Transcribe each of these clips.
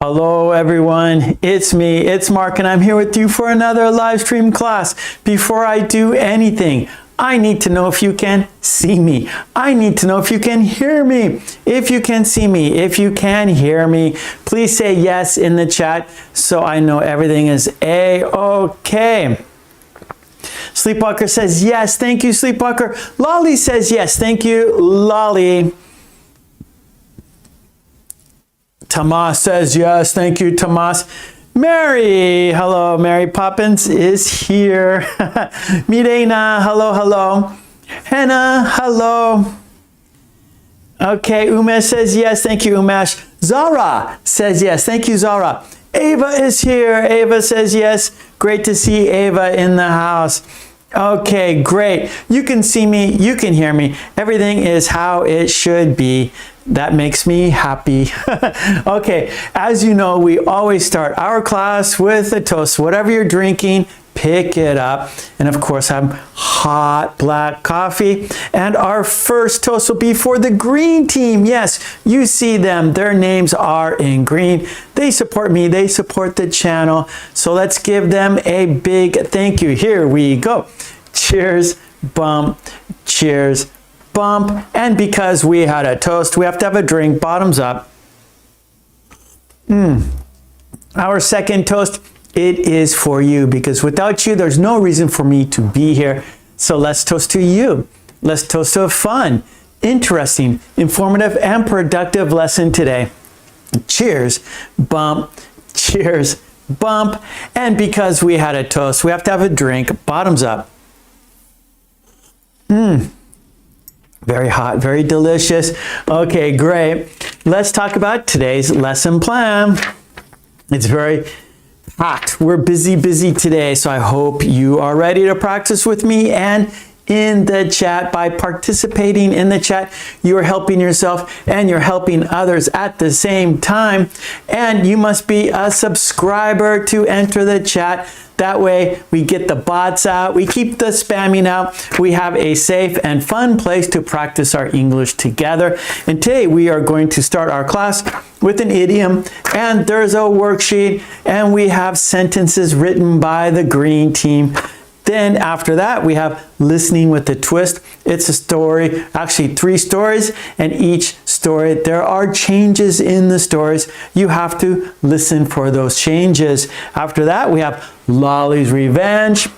Hello everyone, it's me, it's Mark, and I'm here with you for another live stream class. Before I do anything, I need to know if you can see me. I need to know if you can hear me. If you can see me, if you can hear me, please say yes in the chat so I know everything is A-okay. Sleepwalker says yes, thank you Sleepwalker. Lolly says yes, thank you Lolly. Tomas says yes, thank you Tomas. Mary, hello, Mary Poppins is here. Mirena, hello, hello. Hannah, hello. Okay, Umesh says yes, thank you Umesh. Zara says yes, thank you Zara. Ava is here, Ava says yes. Great to see Ava in the house. Okay, great. You can see me, you can hear me. Everything is how it should be. That makes me happy. Okay, as you know, we always start our class with a toast. Whatever you're drinking, pick it up. And of course, I'm hot black coffee. And our first toast will be for the green team. Yes, you see them. Their names are in green. They support me. They support the channel. So let's give them a big thank you. Here we go. Cheers, bump, cheers, bump. And because we had a toast, we have to have a drink. Bottoms up. Our second toast, it is for you, because without you, there's no reason for me to be here. So let's toast to you. Let's toast to a fun, interesting, informative, and productive lesson today. Cheers, bump, cheers, bump. And because we had a toast, we have to have a drink. Bottoms up. Very hot, very delicious. Okay, great. Let's talk about today's lesson plan. It's very packed. We're busy today, so I hope you are ready to practice with me and in the chat. By participating in the chat, you are helping yourself and you're helping others at the same time. And you must be a subscriber to enter the chat. That way we get the bots out, we keep the spamming out, we have a safe and fun place to practice our English together. And today we are going to start our class with an idiom, and there's a worksheet, and we have sentences written by the green team. Then after that, we have listening with a twist. It's a story, actually 3 stories, and each story, there are changes in the stories. You have to listen for those changes. After that, we have Lolly's Revenge.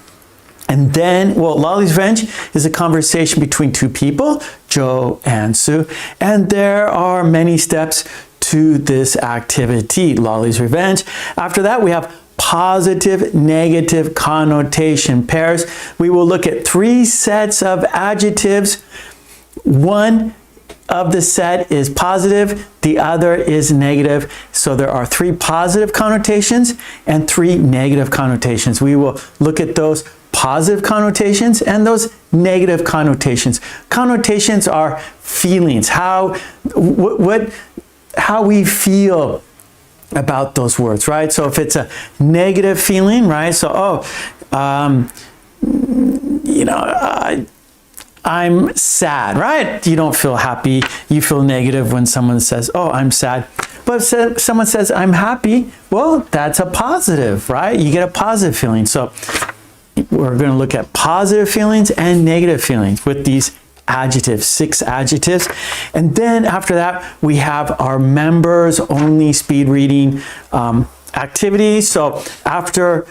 And then, well, Lolly's Revenge is a conversation between 2 people, Joe and Sue. And there are many steps to this activity, Lolly's Revenge. After that, we have positive, negative connotation pairs. We will look at 3 sets of adjectives. One of the set is positive, the other is negative. So there are 3 positive connotations and 3 negative connotations. We will look at those positive connotations and those negative connotations. Connotations are feelings, how we feel about those words, right? So if it's a negative feeling, right? So, I'm sad, right? You don't feel happy. You feel negative when someone says, oh, I'm sad. But if someone says, I'm happy, well, that's a positive, right? You get a positive feeling. So we're going to look at positive feelings and negative feelings with these adjectives, 6 adjectives. And then after that, we have our members only speed reading activity. So after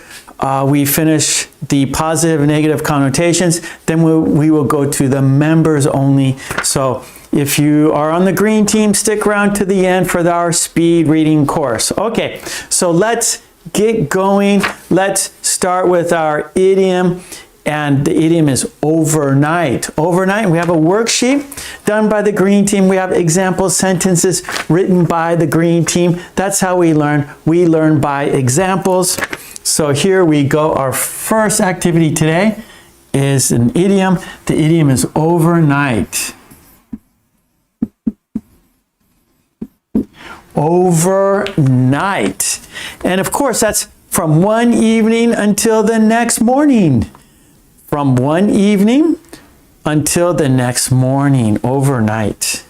we finish the positive and negative connotations, then we will go to the members only. So if you are on the green team, stick around to the end for our speed reading course. Okay, so let's get going. Let's start with our idiom. And the idiom is overnight. Overnight, we have a worksheet done by the green team. We have example sentences written by the green team. That's how we learn. We learn by examples. So here we go. Our first activity today is an idiom. The idiom is overnight. Overnight. And of course, that's from one evening until the next morning. From one evening until the next morning, overnight.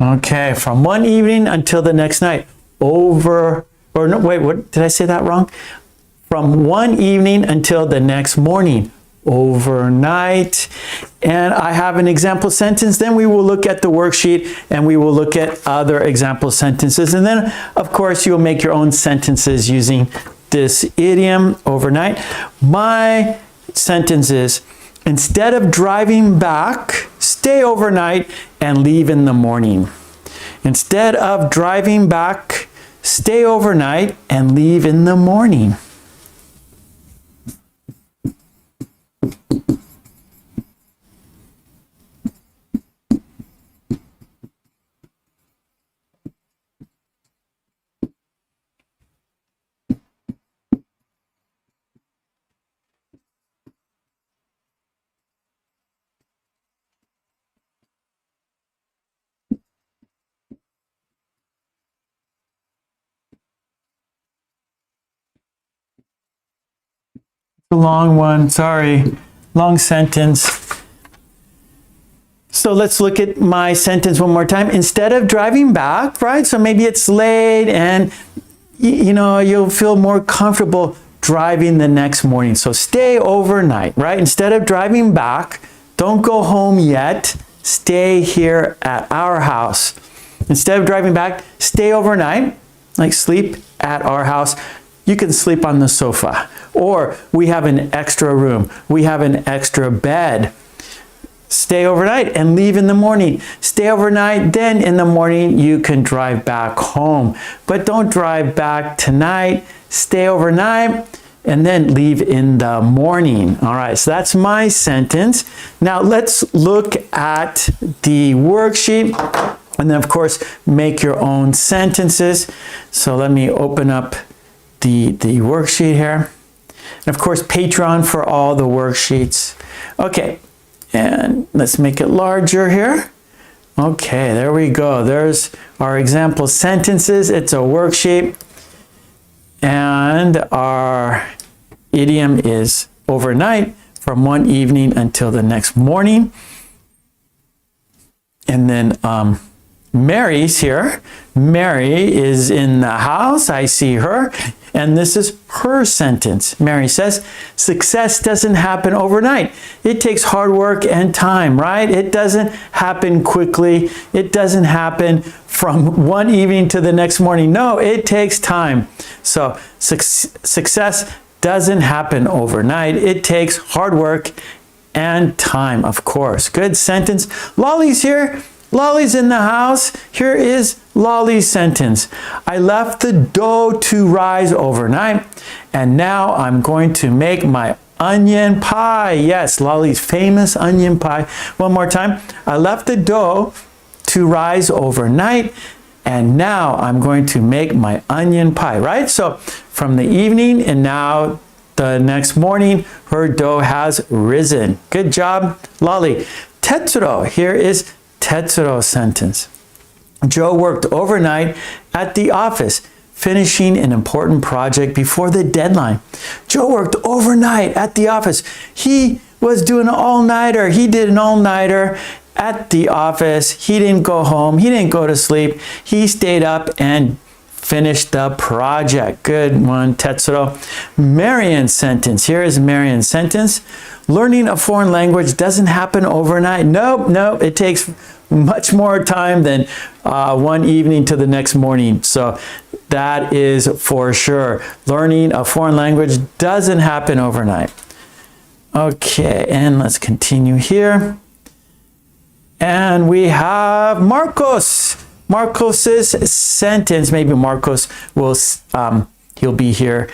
Okay, from one evening until the next night. Or no, wait, what did I say that wrong? From one evening until the next morning. Overnight. And I have an example sentence. Then we will look at the worksheet and we will look at other example sentences. And then, of course, you'll make your own sentences using this idiom, overnight. My sentence is, instead of driving back, stay overnight and leave in the morning. Instead of driving back, stay overnight and leave in the morning. A long one, sorry, long sentence. So let's look at my sentence one more time. Instead of driving back, right? So maybe it's late and you know, you'll feel more comfortable driving the next morning. So stay overnight, right? Instead of driving back, don't go home yet. Stay here at our house. Instead of driving back, stay overnight, like sleep at our house. You can sleep on the sofa, or we have an extra room. We have an extra bed. Stay overnight and leave in the morning. Stay overnight, then in the morning you can drive back home. But don't drive back tonight. Stay overnight and then leave in the morning. All right, so that's my sentence. Now let's look at the worksheet and then of course make your own sentences. So let me open up the worksheet here. And of course, Patreon for all the worksheets. Okay, and let's make it larger here. Okay, there we go. There's our example sentences. It's a worksheet. And our idiom is overnight, from one evening until the next morning. And then Mary's here. Mary is in the house. I see her. And this is her sentence. Mary says, success doesn't happen overnight. It takes hard work and time, right? It doesn't happen quickly. It doesn't happen from one evening to the next morning. No, it takes time. So success doesn't happen overnight. It takes hard work and time, of course. Good sentence. Lolly's here. Lolly's in the house. Here is Lolly's sentence. I left the dough to rise overnight, and now I'm going to make my onion pie. Yes, Lolly's famous onion pie. One more time. I left the dough to rise overnight, and now I'm going to make my onion pie, right? So from the evening and now the next morning, her dough has risen. Good job, Lolly. Tetsuro, here is Tetsuro's sentence. Joe worked overnight at the office, finishing an important project before the deadline. Joe worked overnight at the office. He was doing an all-nighter. He did an all-nighter at the office. He didn't go home. He didn't go to sleep. He stayed up and finished the project. Good one, Tetsuro. Marion's sentence. Here is Marion's sentence. Learning a foreign language doesn't happen overnight. Nope. It takes much more time than one evening to the next morning. So that is for sure. Learning a foreign language doesn't happen overnight. Okay, and let's continue here. And we have Marcos. Marcos's sentence. Maybe Marcos will, he'll be here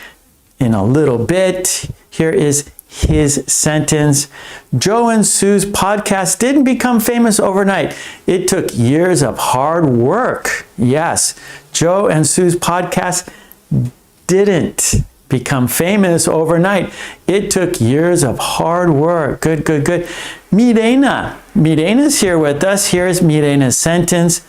in a little bit. Here is his sentence. Joe and Sue's podcast didn't become famous overnight. It took years of hard work. Yes, Joe and Sue's podcast didn't become famous overnight. It took years of hard work. Good. Mirena. Mirena's here with us. Here's Mirena's sentence.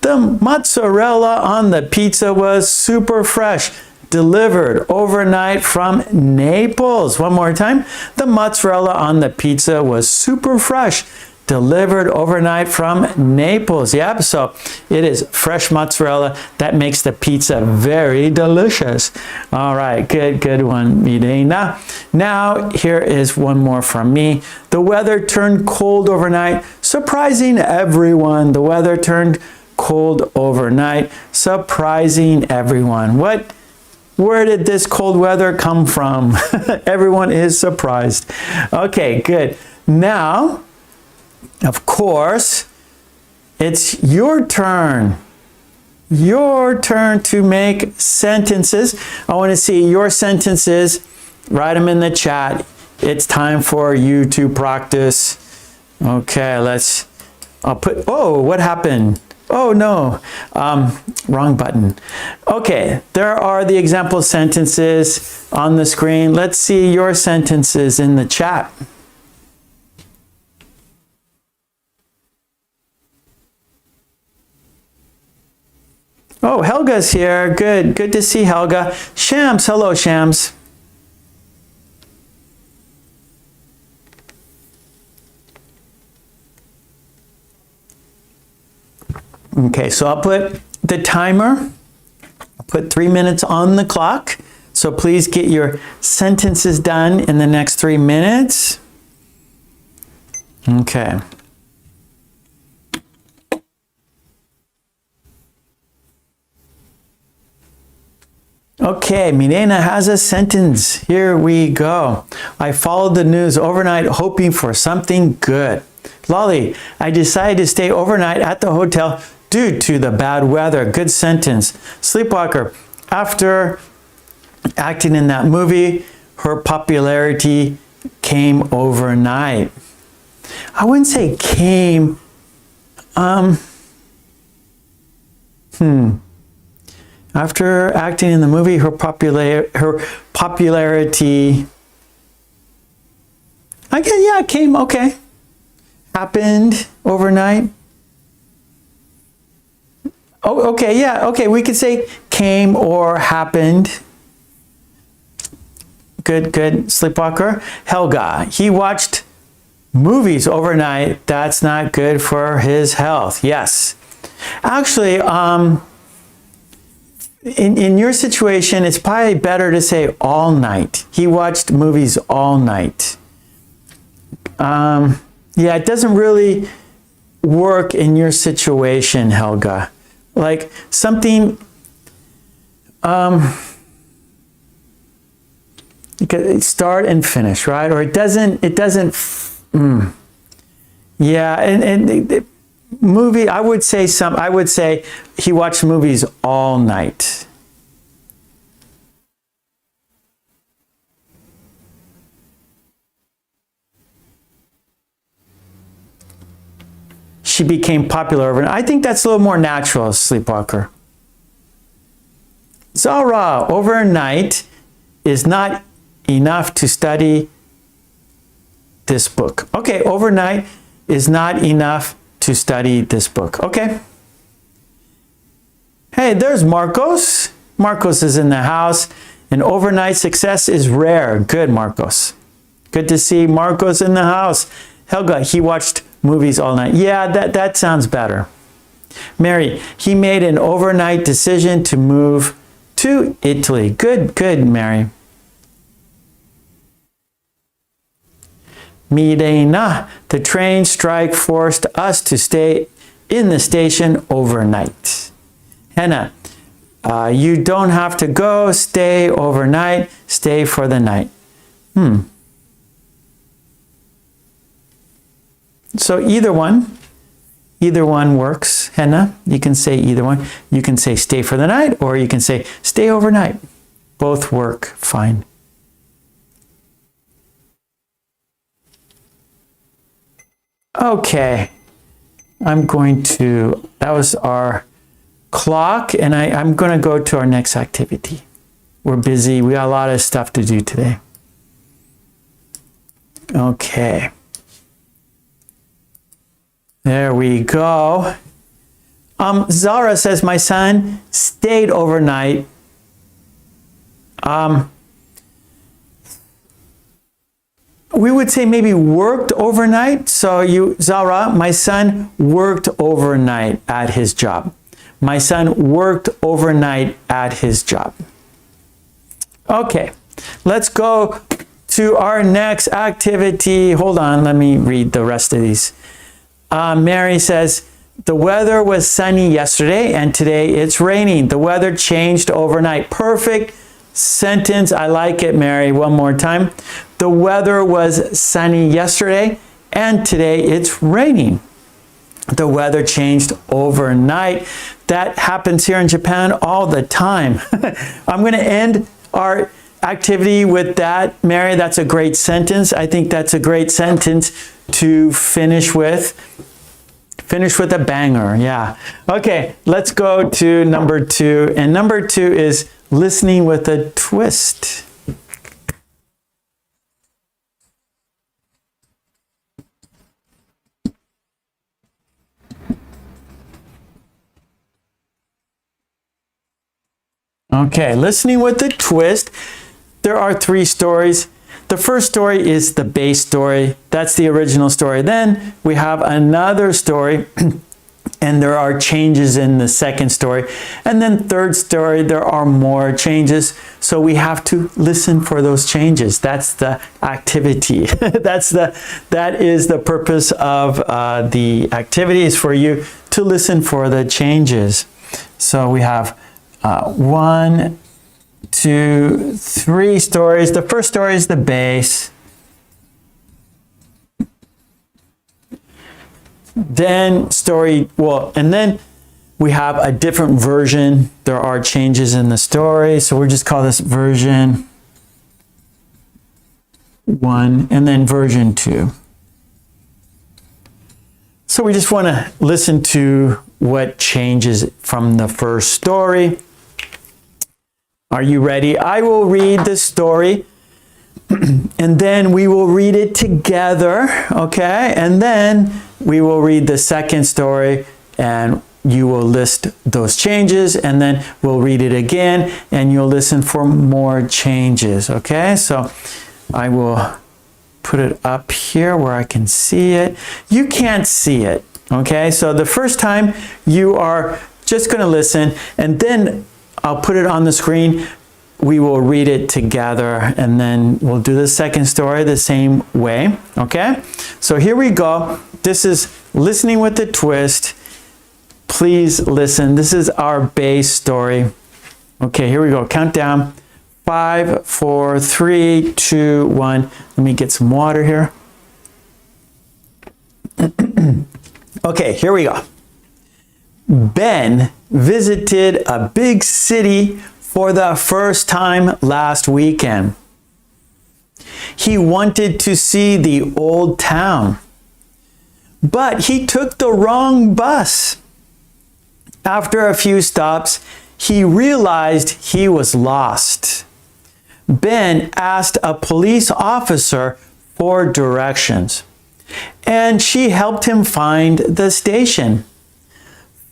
The mozzarella on the pizza was super fresh. Delivered overnight from Naples. One more time. The mozzarella on the pizza was super fresh. delivered overnight from Naples. Yep, so it is fresh mozzarella that makes the pizza very delicious. All right, good one, Mirena. Now, here is one more from me. The weather turned cold overnight, surprising everyone. The weather turned cold overnight, surprising everyone. Where did this cold weather come from? Everyone is surprised. Okay, good. Now, of course, it's your turn. Your turn to make sentences. I want to see your sentences. Write them in the chat. It's time for you to practice. Okay, oh, what happened? Oh no, wrong button. Okay, there are the example sentences on the screen. Let's see your sentences in the chat. Oh, Helga's here. Good to see Helga. Shams, hello Shams. Okay, so I'll put the timer. I'll put 3 minutes on the clock. So please get your sentences done in the next 3 minutes. Okay. Okay, Mirena has a sentence. Here we go. I followed the news overnight hoping for something good. Lolly, I decided to stay overnight at the hotel due to the bad weather. Good sentence. Sleepwalker, after acting in that movie, her popularity came overnight. I wouldn't say came. After acting in the movie, her popularity, I guess, yeah, came, okay. Happened overnight. Oh, okay, yeah, okay, we could say came or happened. Good, Sleepwalker. Helga, he watched movies overnight. That's not good for his health. Yes. Actually, in your situation, it's probably better to say all night. He watched movies all night. Yeah, it doesn't really work in your situation, Helga. Like something, you could start and finish, right? Or it doesn't, yeah, and movie, I would say he watched movies all night. She became popular overnight. I think that's a little more natural, Sleepwalker. Zara, overnight is not enough to study this book. Okay, overnight is not enough to study this book. Okay. Hey, there's Marcos. Marcos is in the house. And overnight success is rare. Good, Marcos. Good to see Marcos in the house. Helga, he watched movies all night. Yeah, that sounds better. Mary, he made an overnight decision to move to Italy. Good, Mary. Mirena, the train strike forced us to stay in the station overnight. Hannah, you don't have to go, stay overnight, stay for the night. So either one works. Hannah, you can say either one. You can say stay for the night, or you can say stay overnight. Both work fine. Okay, that was our clock, and I'm going to go to our next activity. We're busy. We got a lot of stuff to do today. Okay. There we go. Zara says, my son stayed overnight. we would say maybe worked overnight. So Zara, my son worked overnight at his job. My son worked overnight at his job. Okay, let's go to our next activity. Hold on, let me read the rest of these. Mary says, the weather was sunny yesterday and today it's raining. The weather changed overnight. Perfect sentence. I like it, Mary. One more time. The weather was sunny yesterday and today it's raining. The weather changed overnight. That happens here in Japan all the time. I'm going to end our activity with that, Mary. That's a great sentence. I think that's a great sentence to finish with. Finish with a banger, yeah. Okay, let's go to number 2. And number 2 is listening with a twist. Okay, listening with a twist. There are 3 stories. The first story is the base story. That's the original story. Then we have another story and there are changes in the second story. And then third story, there are more changes. So we have to listen for those changes. That's the activity. That is the purpose of the activity, is for you to listen for the changes. So we have 1, 2, 3 stories. The first story is the base. Then and then we have a different version. There are changes in the story. So we'll just call this version 1 and then version 2. So we just want to listen to what changes from the first story. Are you ready? I will read the story and then we will read it together, okay? And then we will read the second story and you will list those changes, and then we'll read it again and you'll listen for more changes, okay? So I will put it up here where I can see it. You can't see it, okay? So the first time you are just going to listen, and then I'll put it on the screen. We will read it together and then we'll do the second story the same way, okay? So here we go. This is listening with a twist. Please listen. This is our base story. Okay, here we go. Count down. 5, 4, 3, 2, 1. Let me get some water here. Okay, here we go. Ben visited a big city for the first time last weekend. He wanted to see the old town, but he took the wrong bus. After a few stops, he realized he was lost. Ben asked a police officer for directions, and she helped him find the station.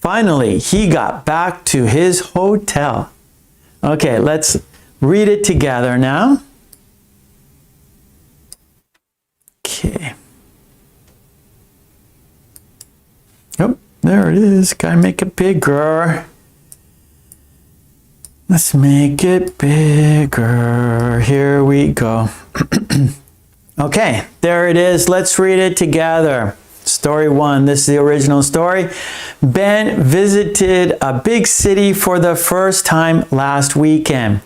Finally, he got back to his hotel. Okay, let's read it together now. Okay. Oh, there it is. Gotta make it bigger. Let's make it bigger. Here we go. Okay, there it is. Let's read it together. Story 1. This is the original story. Ben visited a big city for the first time last weekend.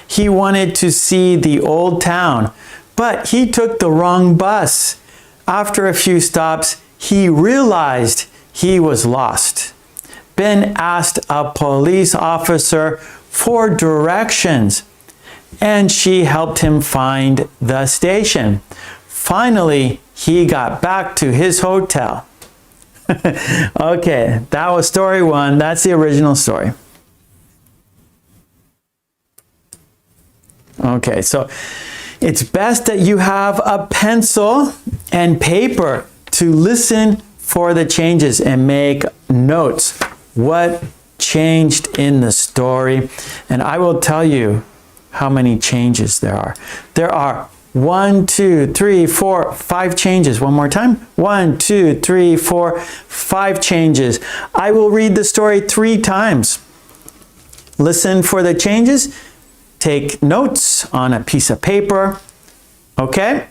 He wanted to see the old town, but he took the wrong bus. After a few stops, he realized he was lost. Ben asked a police officer for directions, and she helped him find the station. Finally, he got back to his hotel. Okay, that was story 1. That's the original story. Okay, so it's best that you have a pencil and paper to listen for the changes and make notes. What changed in the story? And I will tell you how many changes there are. There are 1, 2, 3, 4, 5 changes. One more time. 1, 2, 3, 4, 5 changes. I will read the story 3 times. Listen for the changes. Take notes on a piece of paper. Okay?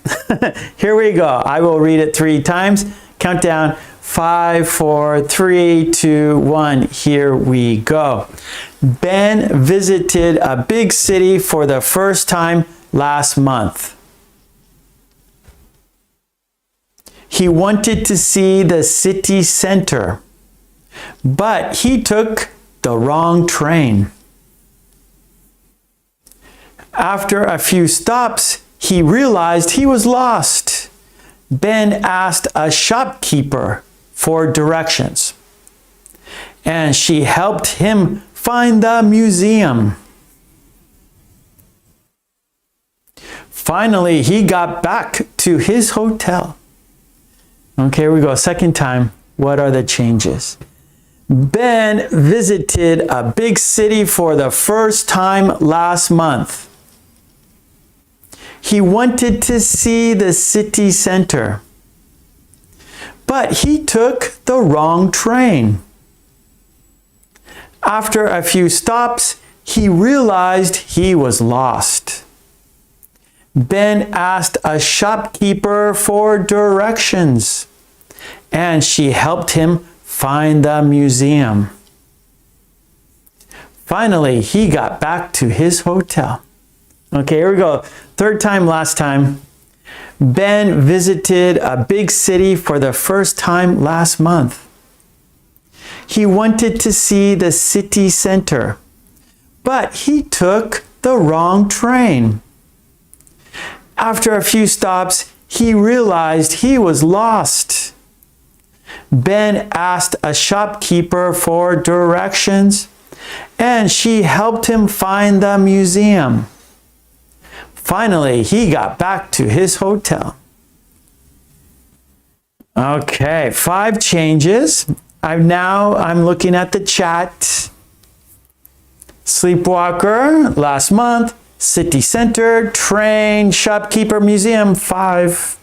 Here we go. I will read it 3 times. Count down. 5, 4, 3, 2, 1. Here we go. Ben visited a big city for the first time last month. He wanted to see the city center, but he took the wrong train. After a few stops, he realized he was lost. Ben asked a shopkeeper for directions, and she helped him find the museum. Finally, he got back to his hotel. Okay, here we go. Second time. What are the changes? Ben visited a big city for the first time last month. He wanted to see the city center, but he took the wrong train. After a few stops, he realized he was lost. Ben asked a shopkeeper for directions, and she helped him find the museum. Finally, he got back to his hotel. Okay, here we go. Third time, last time. Ben visited a big city for the first time last month. He wanted to see the city center, but he took the wrong train. After a few stops, he realized he was lost. Ben asked a shopkeeper for directions, and she helped him find the museum. Finally, he got back to his hotel. Okay, 5 changes. I'm looking at the chat. Sleepwalker, last month. City center, train, shopkeeper, museum, 5.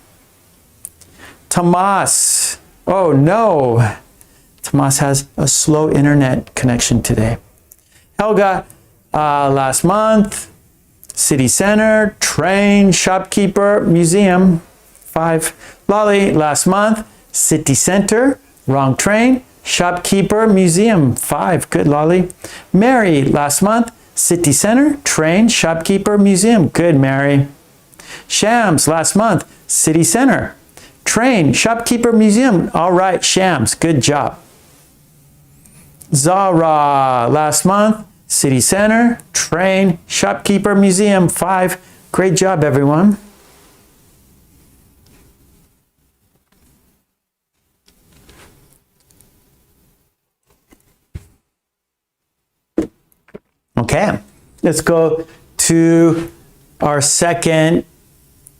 Tomas. Oh no. Tomas has a slow internet connection today. Helga, last month. City center, train, shopkeeper, museum, 5. Lolly, last month. City center, wrong train, shopkeeper, museum, 5. Good, Lolly. Mary, last month. City center, train, shopkeeper, museum. Good, Mary. Shams, last month. City center, train, shopkeeper, museum. All right, Shams, good job. Zara, last month. City center, train, shopkeeper, museum, 5. Great job, everyone. Okay, let's go to our second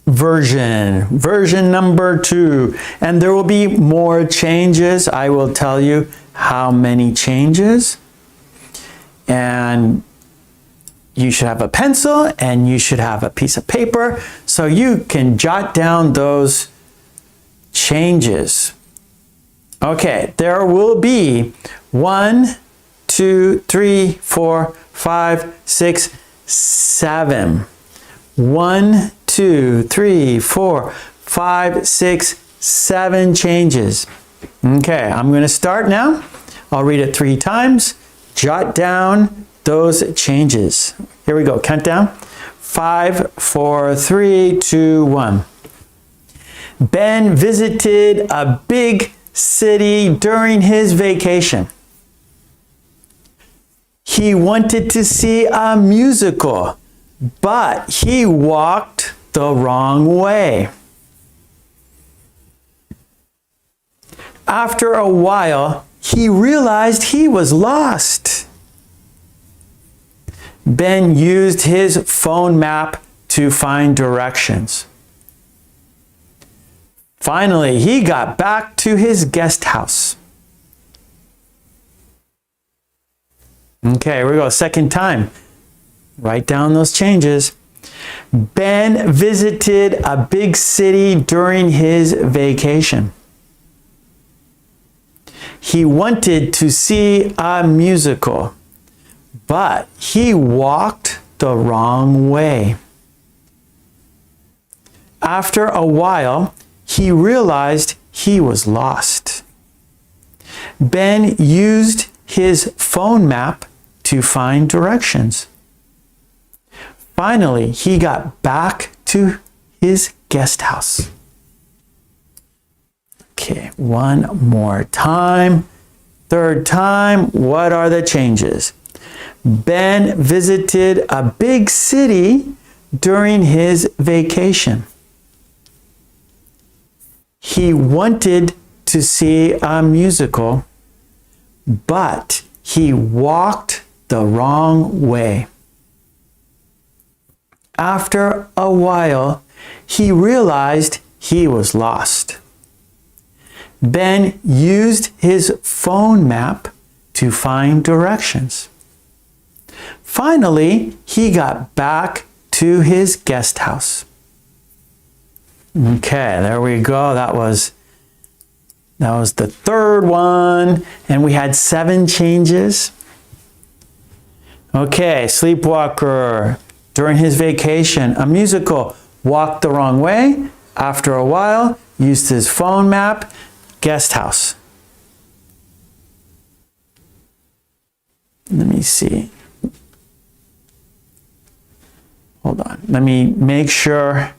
version number 2. And there will be more changes. I will tell you how many changes. And you should have a pencil and you should have a piece of paper so you can jot down those changes. Okay, there will be 1, 2, 3, 4, 5, 6, 7. 1, 2, 3, 4, 5, 6, 7 changes. Okay, I'm going to start now. I'll read it 3 times. Jot down those changes. Here we go. Count down. 5, 4, 3, 2, 1. Ben visited a big city during his vacation. He wanted to see a musical, but he walked the wrong way. After a while, he realized he was lost. Ben used his phone map to find directions. Finally, he got back to his guest house. Okay, here we go. Second time. Write down those changes. Ben visited a big city during his vacation. He wanted to see a musical, but he walked the wrong way. After a while, he realized he was lost. Ben used his phone map to find directions. Finally, he got back to his guest house. Okay, one more time. Third time, what are the changes? Ben visited a big city during his vacation. He wanted to see a musical, but he walked the wrong way. After a while, he realized he was lost. Ben used his phone map to find directions. Finally, he got back to his guest house. Okay, there we go. That was the third one, and we had 7 changes. Okay, sleepwalker. During his vacation, a musical, walked the wrong way. After a while, used his phone map, guest house. Let me see. Hold on. Let me make sure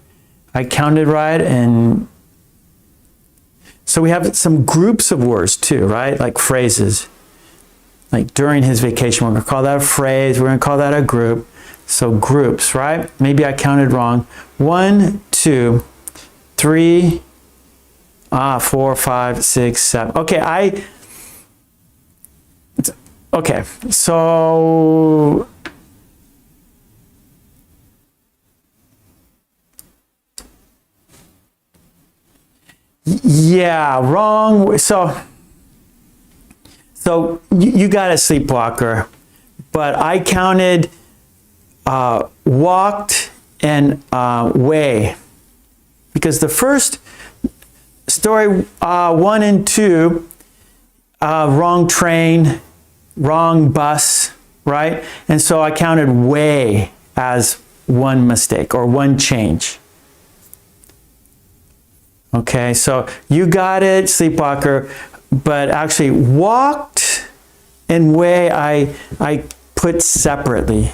I counted right. And so we have some groups of words too, right? Like phrases. Like during his vacation, we're going to call that a phrase. We're going to call that a group. So groups, right? Maybe I counted wrong. 1, 2, 3, 4, 5, 6, 7. Okay, so yeah, wrong. So you got a sleepwalker, but I counted walked and way, because the first story 1 and 2, wrong train, wrong bus, right? And so I counted way as one mistake or one change. Okay, so you got it, sleepwalker, but actually walked and way I put separately.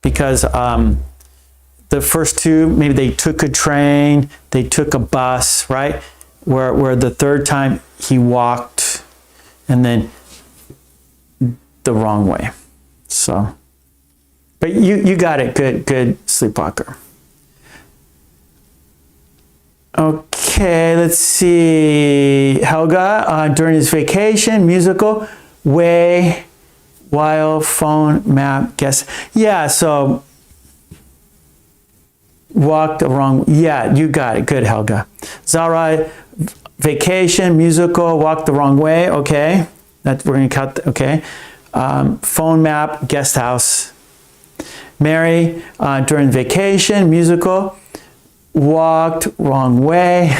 Because the first 2, maybe they took a train, they took a bus, right? Where the third time he walked and then the wrong way. So, but you got it, good sleepwalker. Okay, let's see. Helga, during his vacation, musical, way, while, phone, map, guess. Yeah, so walked the wrong. Yeah, you got it. Good, Helga. Zara, vacation, musical, walked the wrong way. Okay, that we're gonna cut. Okay, phone, map, guest house. Mary, during vacation, musical, walked wrong way.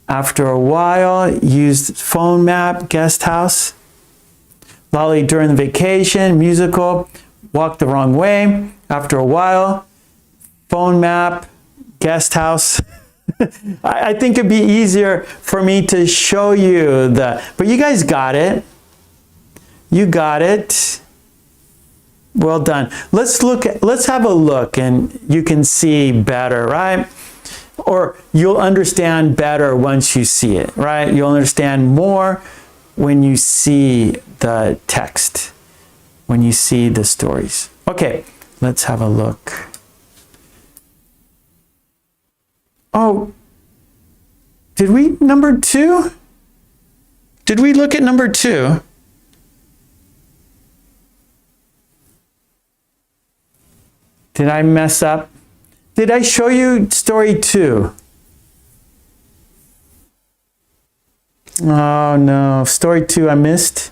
After a while, used phone, map, guest house. Lolly, during the vacation, musical, walked the wrong way. After a while, phone map, guest house. I think it'd be easier for me to show you but you guys got it. You got it. Well done. Let's have a look and you can see better, right? Or you'll understand better once you see it, right? You'll understand more when you see the text, when you see the stories. Okay, let's have a look. Oh, did we number 2? Did we look at number 2? Did I mess up? Did I show you story 2? Oh no, story 2 I missed.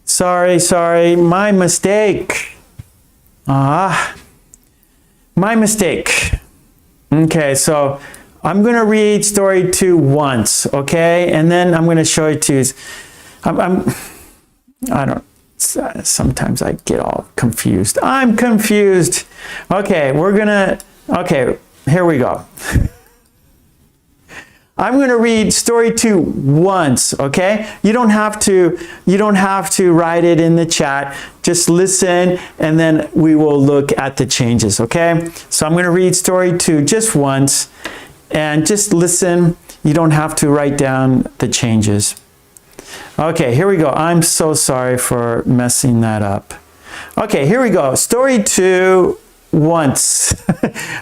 Sorry, my mistake. My mistake. Okay, so I'm going to read story 2 once, okay? And then I'm going to show it to you. Sometimes I get all confused. I'm confused. Okay, okay, here we go. I'm going to read story 2 once, okay? You don't have to write it in the chat. Just listen and then we will look at the changes, okay? So I'm going to read story 2 just once and just listen. You don't have to write down the changes. Okay, here we go. I'm so sorry for messing that up. Okay, here we go. Story 2 once.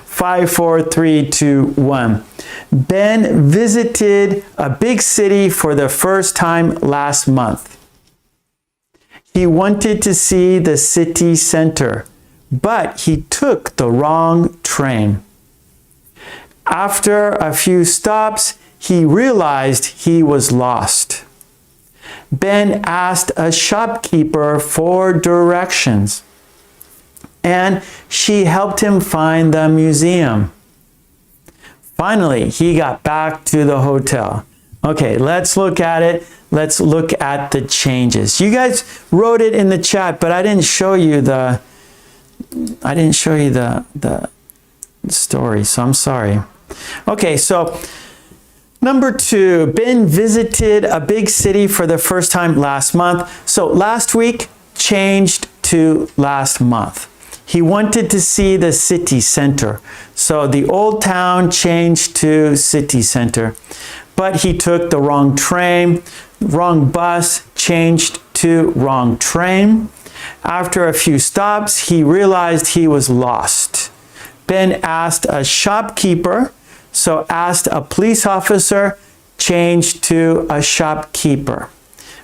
5, 4, 3, 2, 1. Ben visited a big city for the first time last month. He wanted to see the city center, but he took the wrong train. After a few stops, he realized he was lost. Ben asked a shopkeeper for directions, and she helped him find the museum. Finally, he got back to the hotel. Okay, let's look at it. Let's look at the changes. You guys wrote it in the chat, but I didn't show you the story, so I'm sorry. Okay, so number 2, Ben visited a big city for the first time last month. So last week changed to last month. He wanted to see the city center. So the old town changed to city center. But he took the wrong train, wrong bus, changed to wrong train. After a few stops, he realized he was lost. Ben asked a shopkeeper, so asked a police officer, changed to a shopkeeper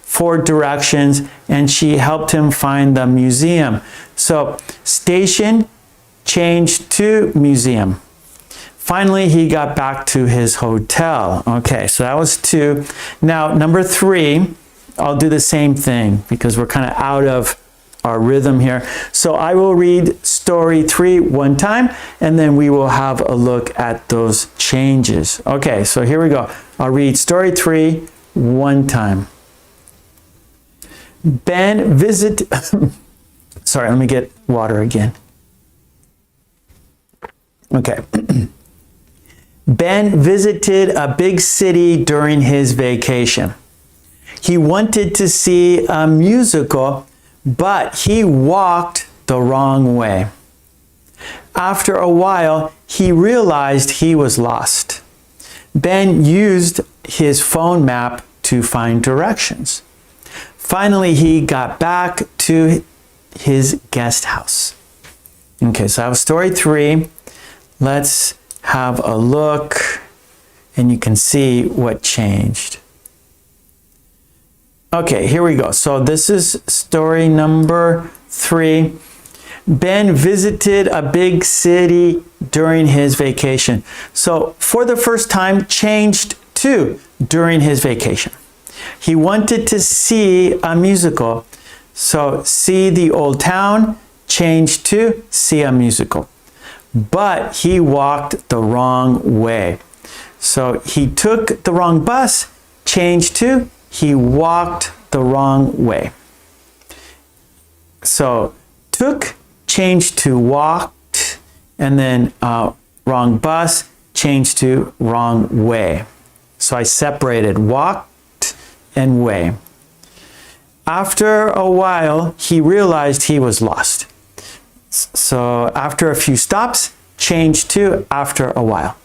for directions, and she helped him find the museum. So station changed to museum. Finally, he got back to his hotel. Okay, so that was 2. Now, number 3, I'll do the same thing because we're kind of out of our rhythm here. So I will read story 3 one time, and then we will have a look at those changes. Okay, so here we go. I'll read story 3 one time. Ben visited... Sorry, let me get water again. Okay. Ben visited a big city during his vacation. He wanted to see a musical, but he walked the wrong way. After a while, he realized he was lost. Ben used his phone map to find directions. Finally, he got back to his guest house. Okay, so that was story 3. Let's have a look, and you can see what changed. Okay, here we go. So this is story number 3. Ben visited a big city during his vacation. So for the first time, changed to during his vacation. He wanted to see a musical. So see the old town, changed to see a musical. But he walked the wrong way. So he took the wrong bus, changed to he walked the wrong way. So took, changed to walked, and then wrong bus, changed to wrong way. So I separated walked and way. After a while, he realized he was lost. So after a few stops, changed to after a while.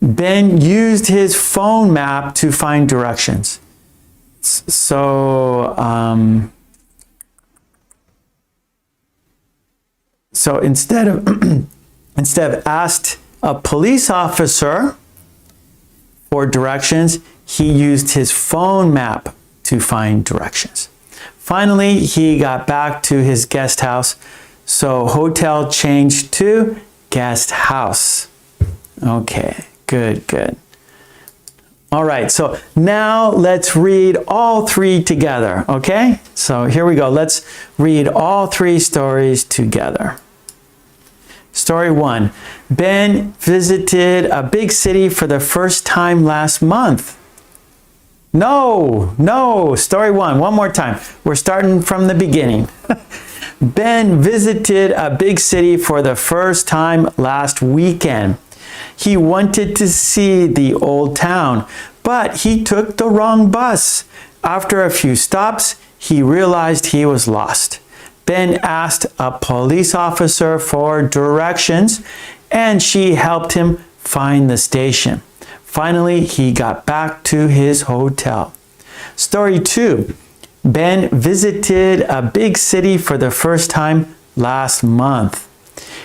Ben used his phone map to find directions. So instead of asked a police officer for directions, he used his phone map to find directions. Finally, he got back to his guest house. So hotel changed to guest house. Okay, good. All right, so now let's read all three together, okay? So here we go. Let's read all three stories together. Story 1. Ben visited a big city for the first time last month. No. Story 1, one more time. We're starting from the beginning. Ben visited a big city for the first time last weekend. He wanted to see the old town, but he took the wrong bus. After a few stops, he realized he was lost. Ben asked a police officer for directions, and she helped him find the station. Finally, he got back to his hotel. Story 2. Ben visited a big city for the first time last month.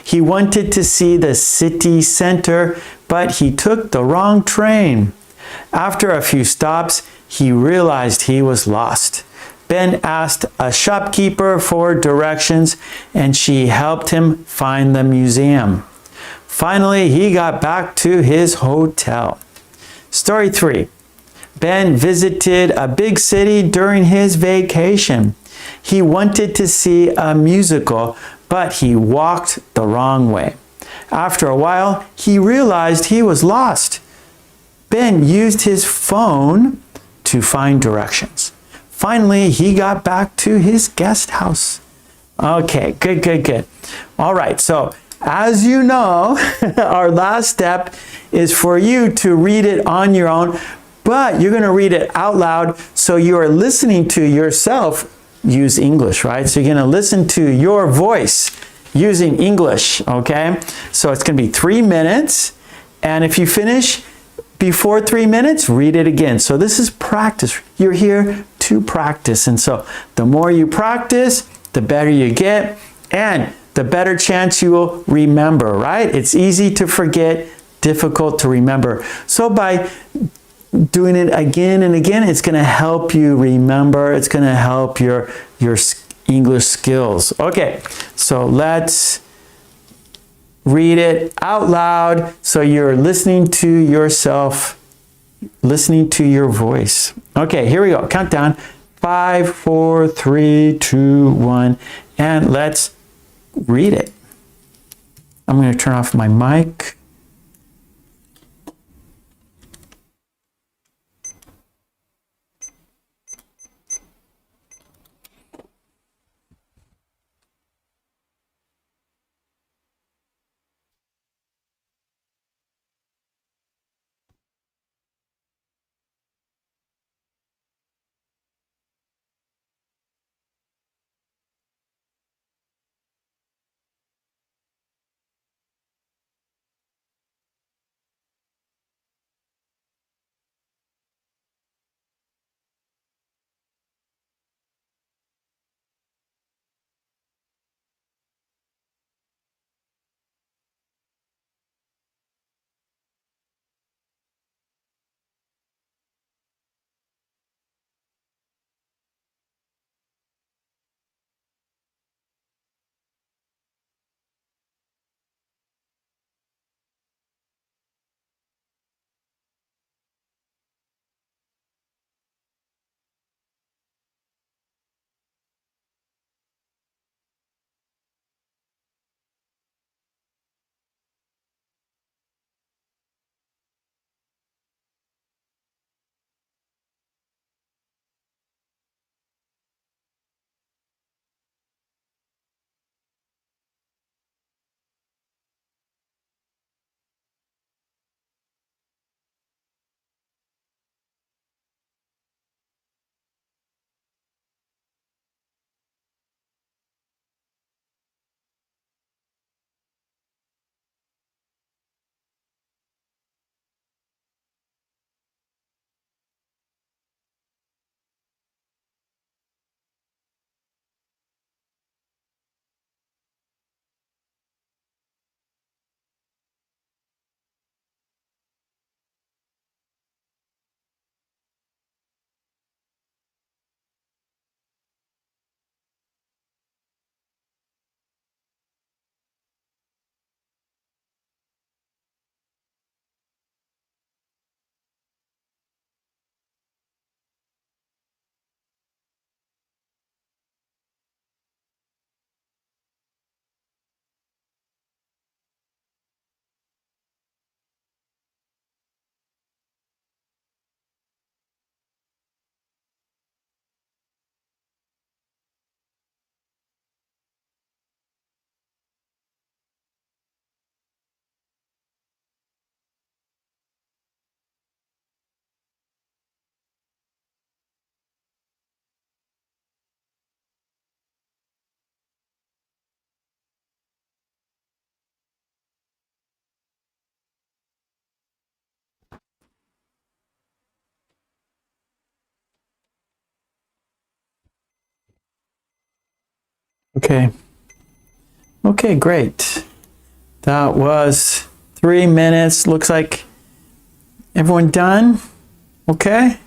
He wanted to see the city center, but he took the wrong train. After a few stops, he realized he was lost. Ben asked a shopkeeper for directions, and she helped him find the museum. Finally, he got back to his hotel. Story 3. Ben visited a big city during his vacation. He wanted to see a musical, but he walked the wrong way. After a while, he realized he was lost. Ben used his phone to find directions. Finally, he got back to his guest house. Okay, good. All right, so as you know, our last step is for you to read it on your own, but you're going to read it out loud, so you are listening to yourself use English, right? So you're going to listen to your voice using English, okay? So it's going to be 3 minutes, and if you finish before 3 minutes, read it again. So this is practice. You're here to practice, and so the more you practice, the better you get, and the better chance you will remember, right? It's easy to forget, difficult to remember. So by doing it again and again, it's going to help you remember. It's going to help your English skills. Okay, so let's read it out loud so you're listening to yourself, listening to your voice. Okay, here we go. Countdown. 5, 4, 3, 2, 1, and let's read it. I'm going to turn off my mic. Okay. Okay, great. That was 3 minutes. Looks like everyone done? Okay.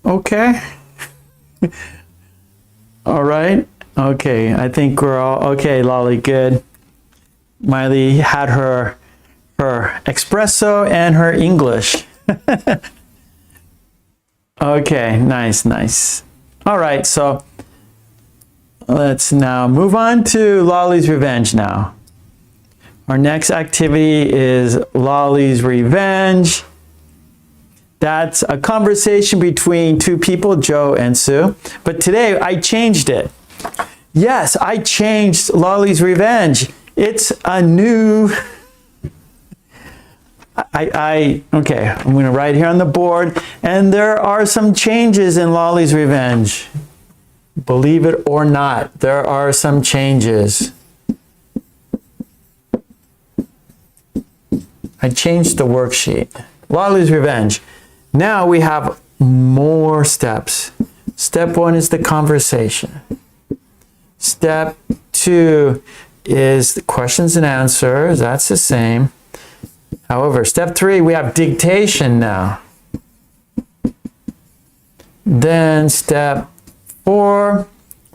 Okay. All right. Okay, I think we're all okay, Lolly, good. Miley had her espresso and her English. Okay, nice, nice. All right, so let's now move on to Lolly's Revenge now. Our next activity is Lolly's Revenge. That's a conversation between two people, Joe and Sue. But today I changed it. Yes, I changed Lolly's Revenge. It's a new... okay, I'm going to write here on the board. And there are some changes in Lolly's Revenge. Believe it or not, there are some changes. I changed the worksheet. Lolly's Revenge. Now we have more steps. Step 1 is the conversation. Step 2 is the questions and answers. That's the same. However, step 3, we have dictation now. Then step 4,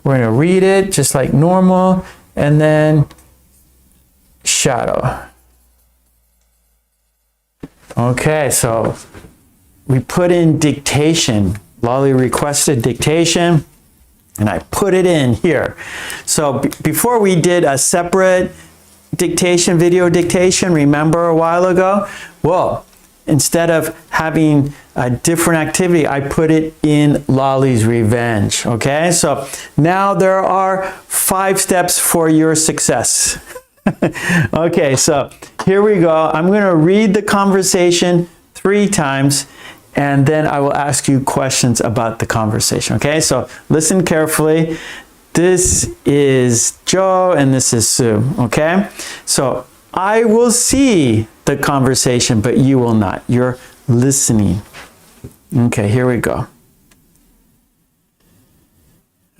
we're going to read it just like normal, and then shadow. Okay, so we put in dictation. Lolly requested dictation, and I put it in here. So before we did a separate dictation, video dictation, remember a while ago? Well, instead of having a different activity, I put it in Lolly's Revenge. Okay, so now there are 5 steps for your success. Okay, so here we go. I'm going to read the conversation 3 times, and then I will ask you questions about the conversation. Okay, so listen carefully. This is Joe and this is Sue. Okay, so I will see the conversation, but you will not. You're listening. Okay, here we go.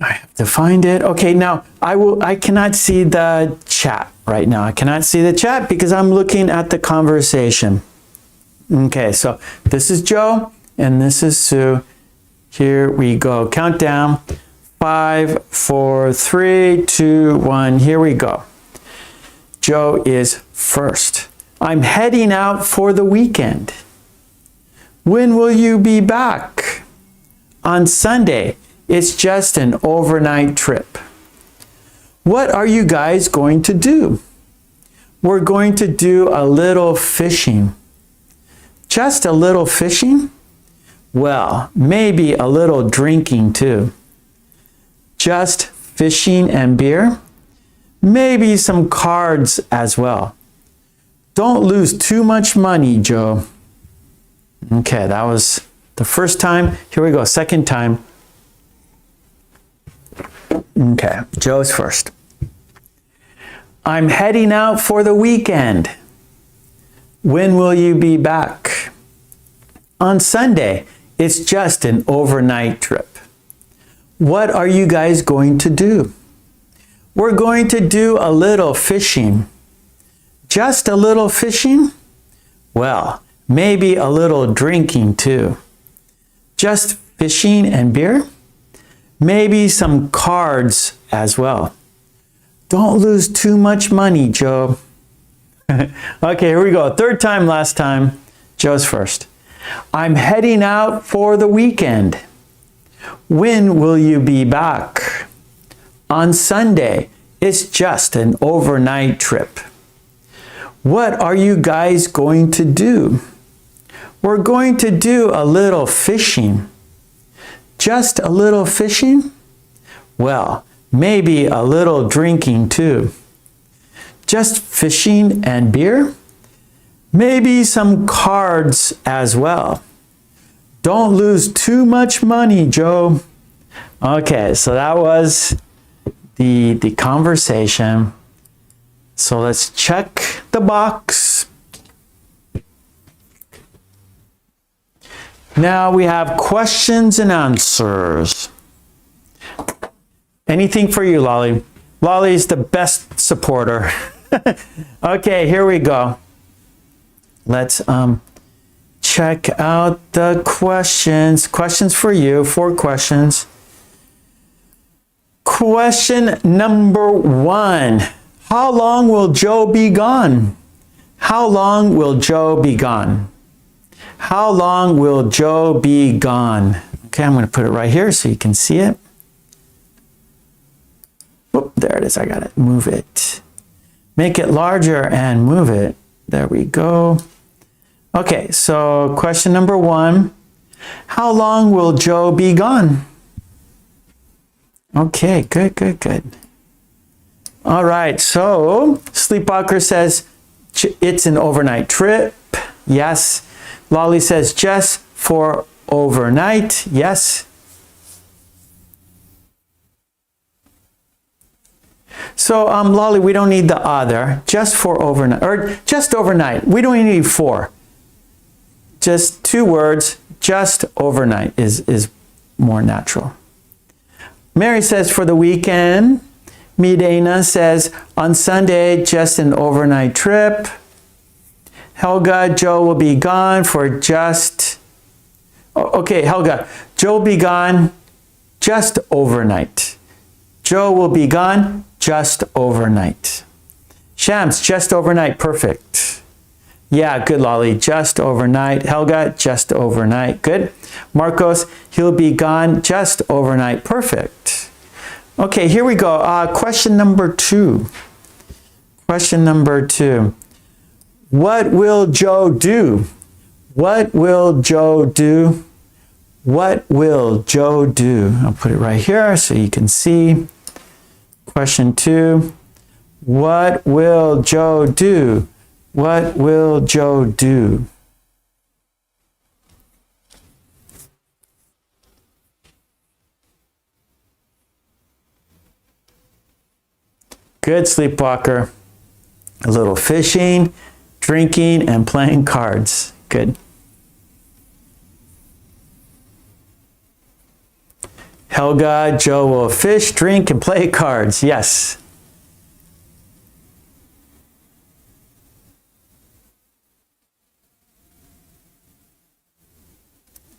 I have to find it. Okay, now I cannot see the chat right now. I cannot see the chat because I'm looking at the conversation. Okay, so this is Joe and this is Sue. Here we go. Countdown. 5, 4, 3, 2, 1. Here we go. Joe is first. I'm heading out for the weekend. When will you be back? On Sunday. It's just an overnight trip. What are you guys going to do? We're going to do a little fishing. Just a little fishing? Well, maybe a little drinking too. Just fishing and beer? Maybe some cards as well. Don't lose too much money, Joe. Okay, that was the first time. Here we go, second time. Okay, Joe's first. I'm heading out for the weekend. When will you be back? On Sunday. It's just an overnight trip. What are you guys going to do? We're going to do a little fishing. Just a little fishing? Well, maybe a little drinking too. Just fishing and beer? Maybe some cards as well. Don't lose too much money, Joe. Okay, here we go. Third time, last time. Joe's first. I'm heading out for the weekend. When will you be back? On Sunday. It's just an overnight trip. What are you guys going to do? We're going to do a little fishing. Just a little fishing? Well, maybe a little drinking too. Just fishing and beer? Maybe some cards as well. Don't lose too much money, Joe. Okay, so that was the conversation. So let's check the box. Now we have questions and answers. Anything for you, Lolly. Lolly's the best supporter. Okay, here we go. Let's check out the questions. Questions for you, 4 questions. Question number 1. How long will Joe be gone? How long will Joe be gone? How long will Joe be gone? Okay, I'm going to put it right here so you can see it. Whoop, there it is. I got it. Move it. Make it larger and move it. There we go. Okay, so question number 1. How long will Joe be gone? Okay, good, good, good. All right, so Sleepwalker says it's an overnight trip. Yes. Lolly says just for overnight. Yes. So, Lolly, we don't need the other. Just for overnight, or just overnight. We don't even need 4. Just 2 words. Just overnight is more natural. Mary says for the weekend. Midena says on Sunday, just an overnight trip. Helga, Joe will be gone for just... Okay, Helga, Joe will be gone just overnight. Joe will be gone just overnight. Shams, just overnight, perfect. Yeah, good, Lolly, just overnight. Helga, just overnight, good. Marcos, he'll be gone just overnight, perfect. Okay, here we go. Question number 2. Question number 2. What will Joe do? What will Joe do? What will Joe do? I'll put it right here so you can see. Question 2. What will Joe do? What will Joe do? Good, Sleepwalker. A little fishing, drinking, and playing cards. Good. Helga, Joe will fish, drink, and play cards. Yes.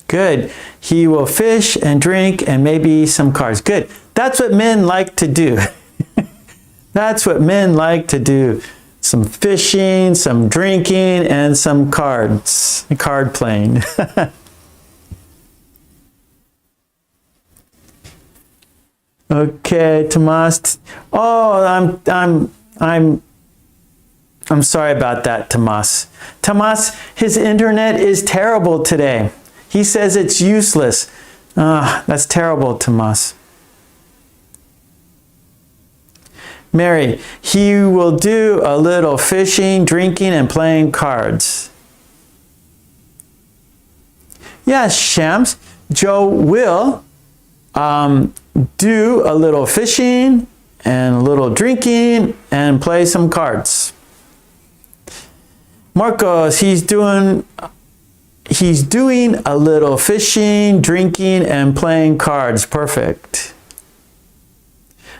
Good. He will fish and drink and maybe some cards. Good. That's what men like to do. That's what men like to do. Some fishing, some drinking, and some cards. Card playing. Okay, Tomas. Oh, I'm sorry about that, Tomas. Tomas, his internet is terrible today. He says it's useless. That's terrible, Tomas. Mary, he will do a little fishing, drinking, and playing cards. Yes, Shams. Joe will do a little fishing and a little drinking and play some cards. Marcos, he's doing a little fishing, drinking, and playing cards. Perfect.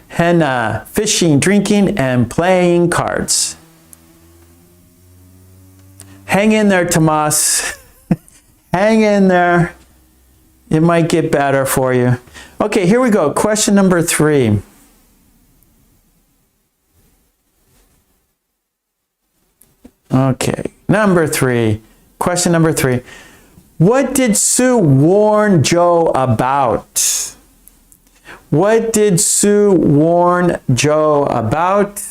Henna, fishing, drinking, and playing cards. Hang in there, Tomas. Hang in there. It might get better for you. Okay, here we go. Question number 3. Okay, number 3. Question number 3. What did Sue warn Joe about? What did Sue warn Joe about?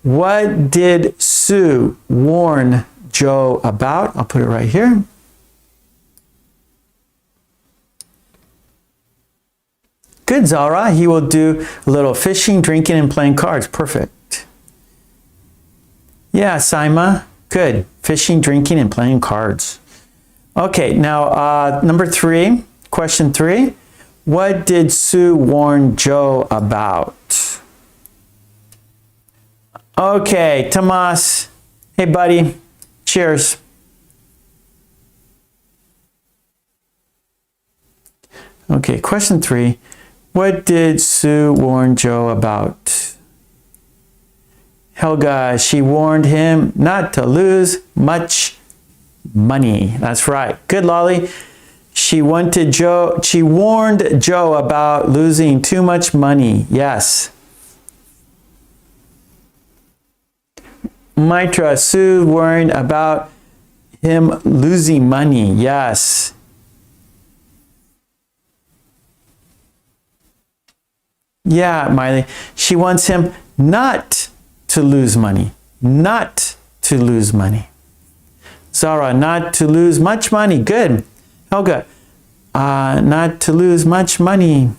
What did Sue warn Joe about? I'll put it right here. Good, Zara. He will do a little fishing, drinking, and playing cards. Perfect. Yeah, Saima. Good. Fishing, drinking, and playing cards. Okay, now number 3, question 3. What did Sue warn Joe about? Okay, Tomas. Hey, buddy. Cheers. Okay, question 3. What did Sue warn Joe about? Helga, she warned him not to lose much money. That's right. Good, Lolly. She warned Joe about losing too much money. Yes. Mitra, Sue worried about him losing money. Yes. Yeah, Miley. She wants him not to lose money. Not to lose money. Zara, not to lose much money. Good. Helga, not to lose much money.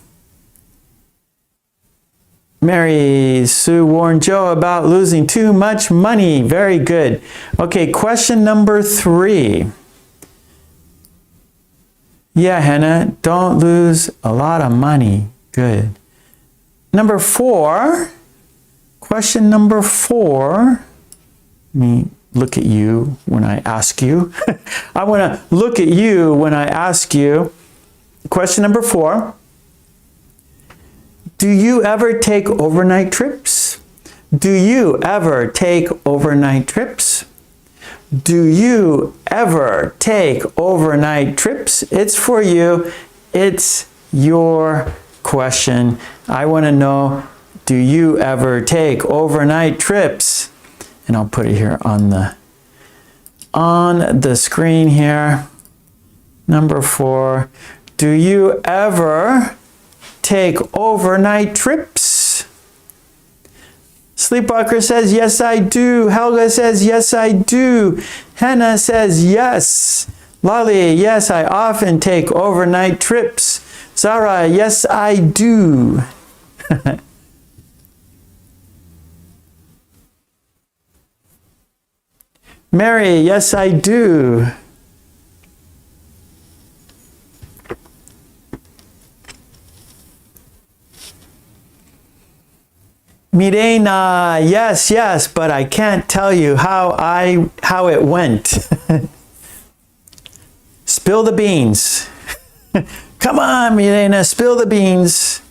Mary, Sue warned Joe about losing too much money. Very good. Okay, question number 3. Yeah, Hannah, don't lose a lot of money. Good. Number 4, question number 4. Let me look at you when I ask you. I want to look at you when I ask you. Question number 4. Do you ever take overnight trips? Do you ever take overnight trips? Do you ever take overnight trips? It's for you. It's your question. I want to know, do you ever take overnight trips? And I'll put it here on the screen here. Number 4. Do you ever take overnight trips? Sleepwalker says, yes, I do. Helga says, yes, I do. Hannah says, yes. Lolly, yes, I often take overnight trips. Zara, yes, I do. Mary, yes, I do. Mirena, yes, but I can't tell you how it went. Spill the beans. Come on, Mirena, spill the beans.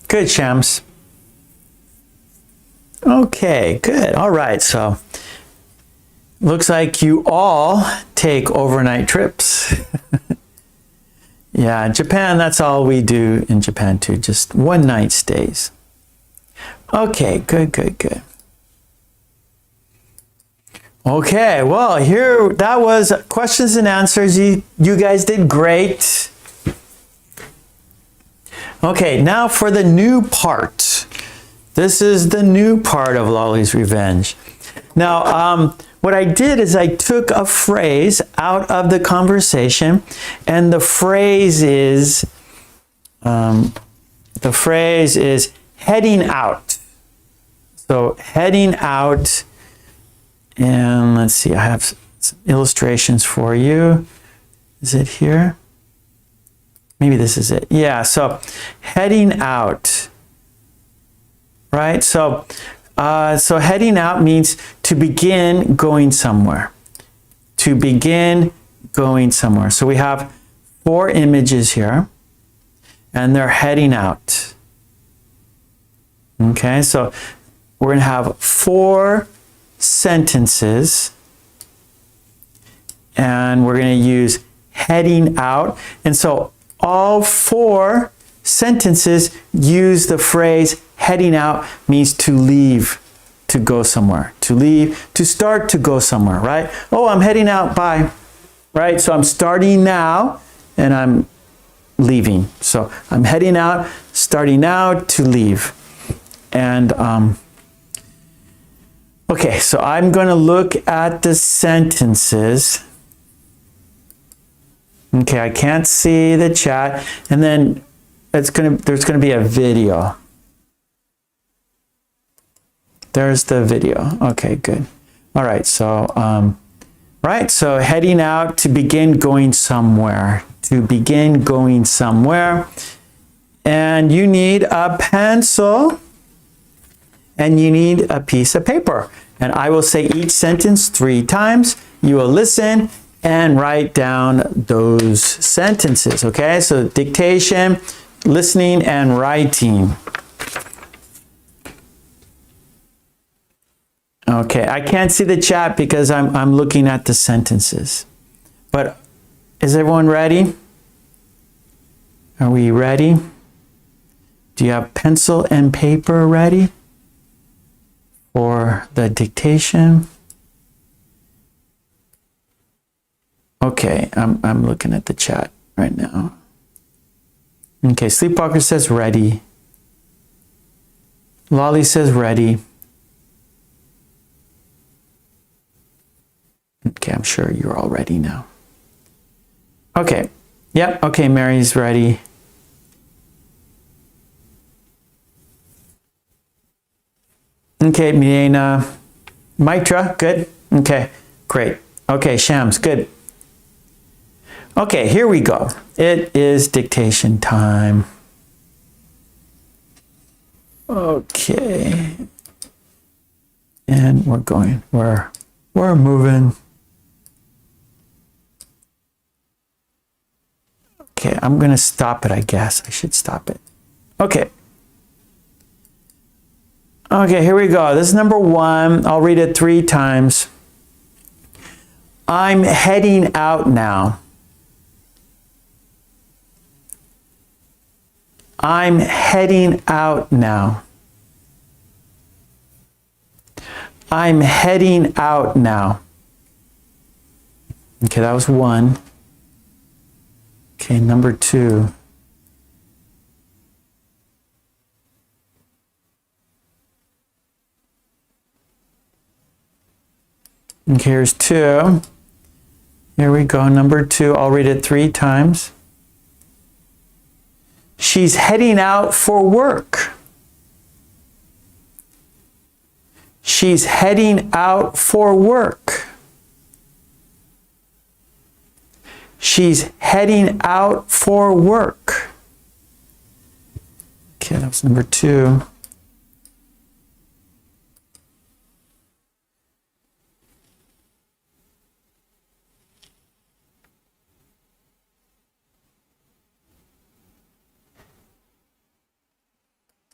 Good, Shams. Okay, good. All right, so looks like you all take overnight trips. Yeah, in Japan, that's all we do in Japan too, just one night stays. Okay, good. Okay, well, here, that was questions and answers. You guys did great. Okay, now for the new part. This is the new part of Lolly's Revenge. Now, what I did is I took a phrase out of the conversation, and the phrase is heading out. So heading out, and let's see, I have some illustrations for you. Is it here? Maybe this is it. Yeah, so heading out, right? So heading out means to begin going somewhere. To begin going somewhere. So we have 4 images here, and they're heading out. Okay, so we're going to have 4 sentences, and we're going to use heading out. And so all 4 sentences use the phrase heading out, means to leave, to go somewhere, to leave, to start to go somewhere, right? Oh, I'm heading out, bye, right? So I'm starting now and I'm leaving. So I'm heading out, starting now, to leave. And okay, so I'm going to look at the sentences. Okay, I can't see the chat, and then there's going to be a video. There's the video. Okay, good. All right, so so heading out, to begin going somewhere. To begin going somewhere. And you need a pencil and you need a piece of paper. And I will say each sentence 3 times. You will listen and write down those sentences, okay? So dictation, listening, and writing. Okay, I can't see the chat because I'm looking at the sentences. But is everyone ready? Are we ready? Do you have pencil and paper ready for the dictation? Okay, I'm looking at the chat right now. Okay, Sleepwalker says ready. Lolly says ready. Okay, I'm sure you're all ready now. Okay, yep, okay, Mary's ready. Okay, Miena. Mitra, good. Okay, great. Okay, Shams, good. Okay, here we go. It is dictation time. Okay. And we're going, we're moving. Okay, I'm gonna stop it, I guess. I should stop it. Okay. Okay, here we go. This is number 1. I'll read it 3 times. I'm heading out now. I'm heading out now. I'm heading out now. Okay, that was 1. Okay, number 2. Okay, here's 2. Here we go, number 2. I'll read it 3 times. She's heading out for work. She's heading out for work. She's heading out for work. Okay, that was number 2.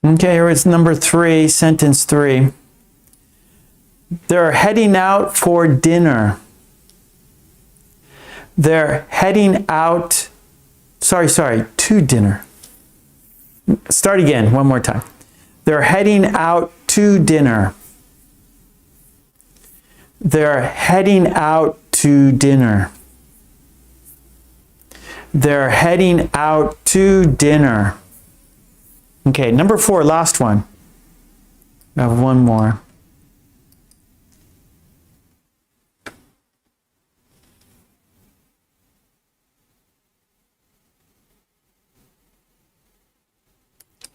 Okay, here it's number 3, sentence 3. They're heading out for dinner. They're heading out, to dinner. Start again, one more time. They're heading out to dinner. They're heading out to dinner. They're heading out to dinner. Okay, number 4, last one. I have one more.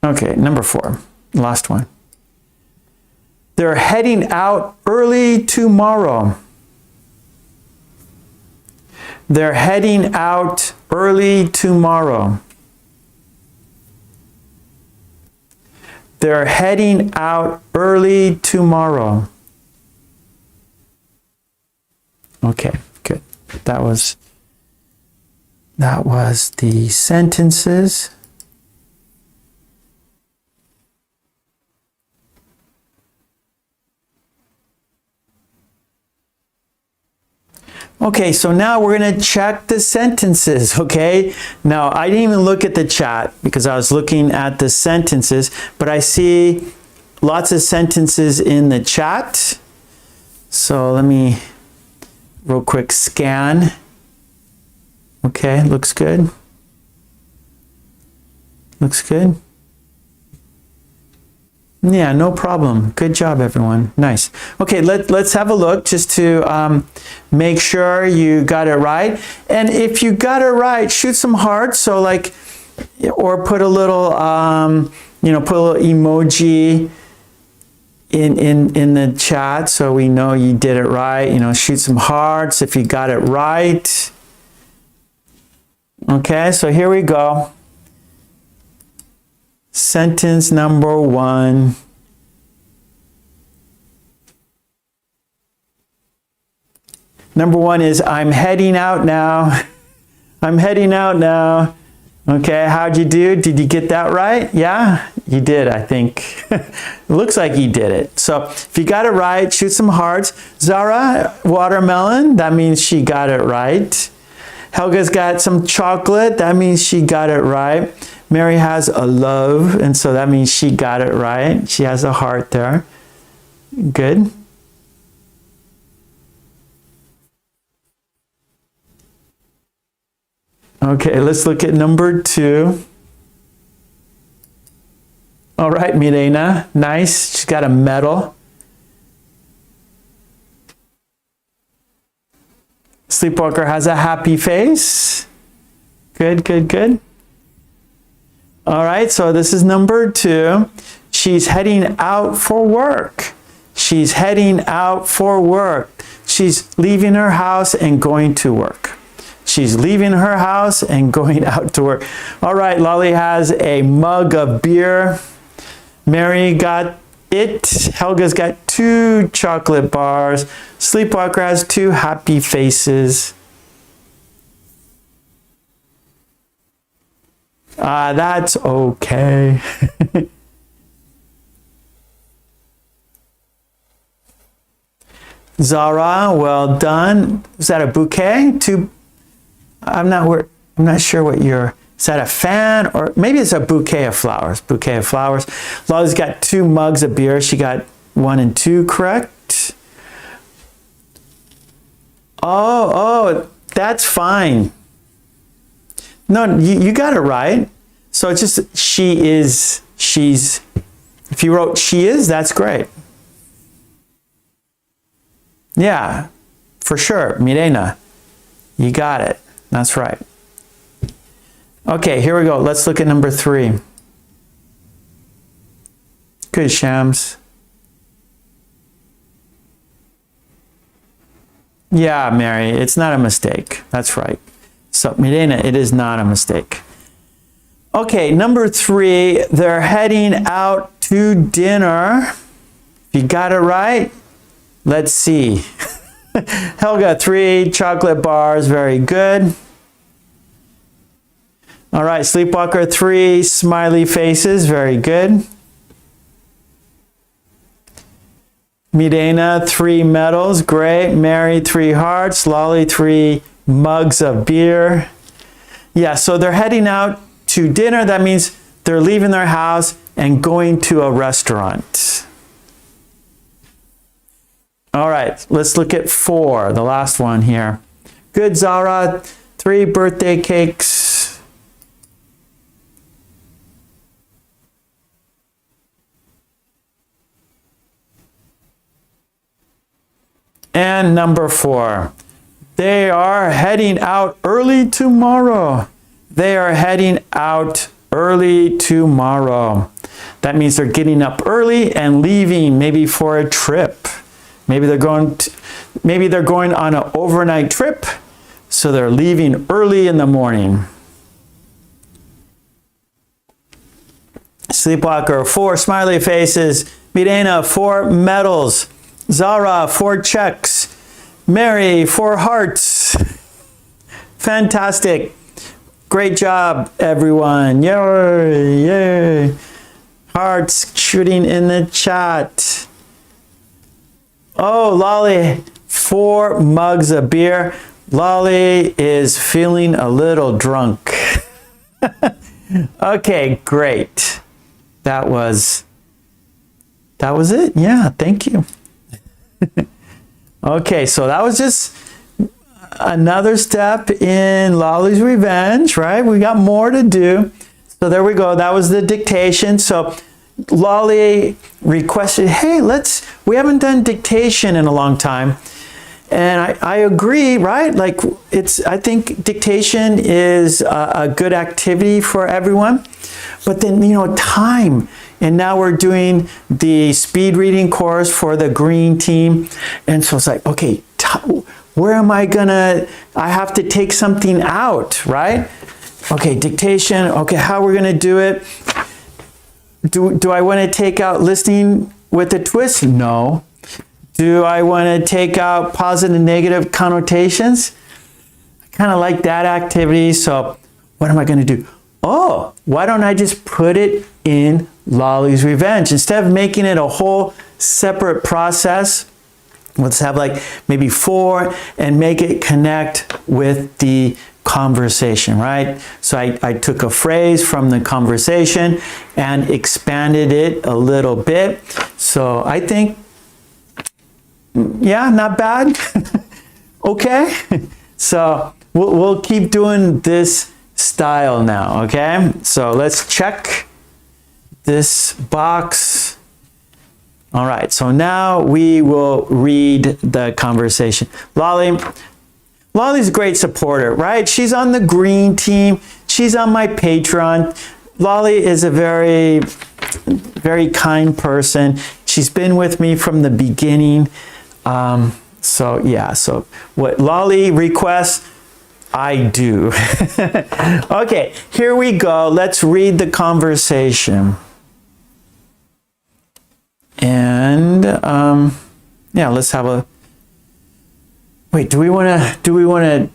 Okay, number 4, last one. They're heading out early tomorrow. They're heading out early tomorrow. They're heading out early tomorrow. Okay, good. That was the sentences. Okay, so now we're going to check the sentences, okay? Now, I didn't even look at the chat because I was looking at the sentences, but I see lots of sentences in the chat. So let me real quick scan. Okay, looks good. Looks good. Yeah, no problem. Good job, everyone. Nice. Okay, let's have a look just to make sure you got it right. And if you got it right, shoot some hearts. So like, or put a little, put a little emoji in the chat so we know you did it right. Shoot some hearts if you got it right. Okay, so here we go. Sentence number 1. Number 1 is I'm heading out now. I'm heading out now. Okay, how'd you do? Did you get that right? Yeah, you did, I think. It looks like you did it. So if you got it right, shoot some hearts. Zara, watermelon, that means she got it right. Helga's got some chocolate, that means she got it right. Mary has a love, and so that means she got it right. She has a heart there. Good. Okay, let's look at number 2. All right, Mirena, nice. She's got a medal. Sleepwalker has a happy face. Good, good, good. All right, so this is number 2. She's heading out for work. She's heading out for work. She's leaving her house and going to work. She's leaving her house and going out to work. All right, Lolly has a mug of beer. Mary got it. Helga's got 2 chocolate bars. Sleepwalker has 2 happy faces. That's okay. Zara, well done. Is that a bouquet? 2. I'm not sure what is that a fan, or maybe it's a bouquet of flowers. Bouquet of flowers. Lolly's got 2 mugs of beer. She got 1 and 2 correct. Oh, that's fine. No, you got it right. So it's just she's. If you wrote she is, that's great. Yeah, for sure, Mirena. You got it. That's right. Okay, here we go. Let's look at number 3. Good, Shams. Yeah, Mary, it's not a mistake. That's right. So, Mirena, it is not a mistake. Okay, number 3, they're heading out to dinner. If you got it right, let's see. Helga, 3 chocolate bars, very good. All right, Sleepwalker, 3 smiley faces, very good. Mirena, 3 medals, great. Mary, 3 hearts. Lolly, 3 mugs of beer. Yeah, so they're heading out to dinner. That means they're leaving their house and going to a restaurant. All right, let's look at 4, the last one here. Good, Zara, 3 birthday cakes. And number 4, they are heading out early tomorrow. They are heading out early tomorrow. That means they're getting up early and leaving, maybe for a trip. Maybe they're going on an overnight trip, so they're leaving early in the morning. Sleepwalker, 4 smiley faces. Mirena, 4 medals. Zara, 4 checks. Mary, 4 hearts. Fantastic. Great job, everyone. Yay, yay. Hearts shooting in the chat. Oh, Lolly, 4 mugs of beer. Lolly is feeling a little drunk. Okay, great. That was it. Yeah, thank you. Okay, so that was just another step in Lolly's revenge, right? We got more to do. So there we go. That was the dictation. So Lolly requested, hey, we haven't done dictation in a long time. And I agree, right? Like I think dictation is a good activity for everyone. But then, time. And now we're doing the speed reading course for the green team. And so it's like, okay, where am I I have to take something out, right? Okay, dictation. Okay, how we're gonna do it? Do I want to take out listening with a twist? No. Do I want to take out positive and negative connotations? I kind of like that activity, so what am I going to do? Oh, why don't I just put it in Lolly's Revenge? Instead of making it a whole separate process, let's have like maybe 4 and make it connect with the conversation, right? So I took a phrase from the conversation and expanded it a little bit. So I think, yeah, not bad. Okay. So we'll keep doing this style now, okay? So let's check this box. All right, so now we will read the conversation. Lolly's a great supporter, right? She's on the green team. She's on my Patreon. Lolly is a very, very kind person. She's been with me from the beginning. So yeah, so what Lolly requests, I do. Okay, here we go. Let's read the conversation. And yeah, let's have a, wait, do we want to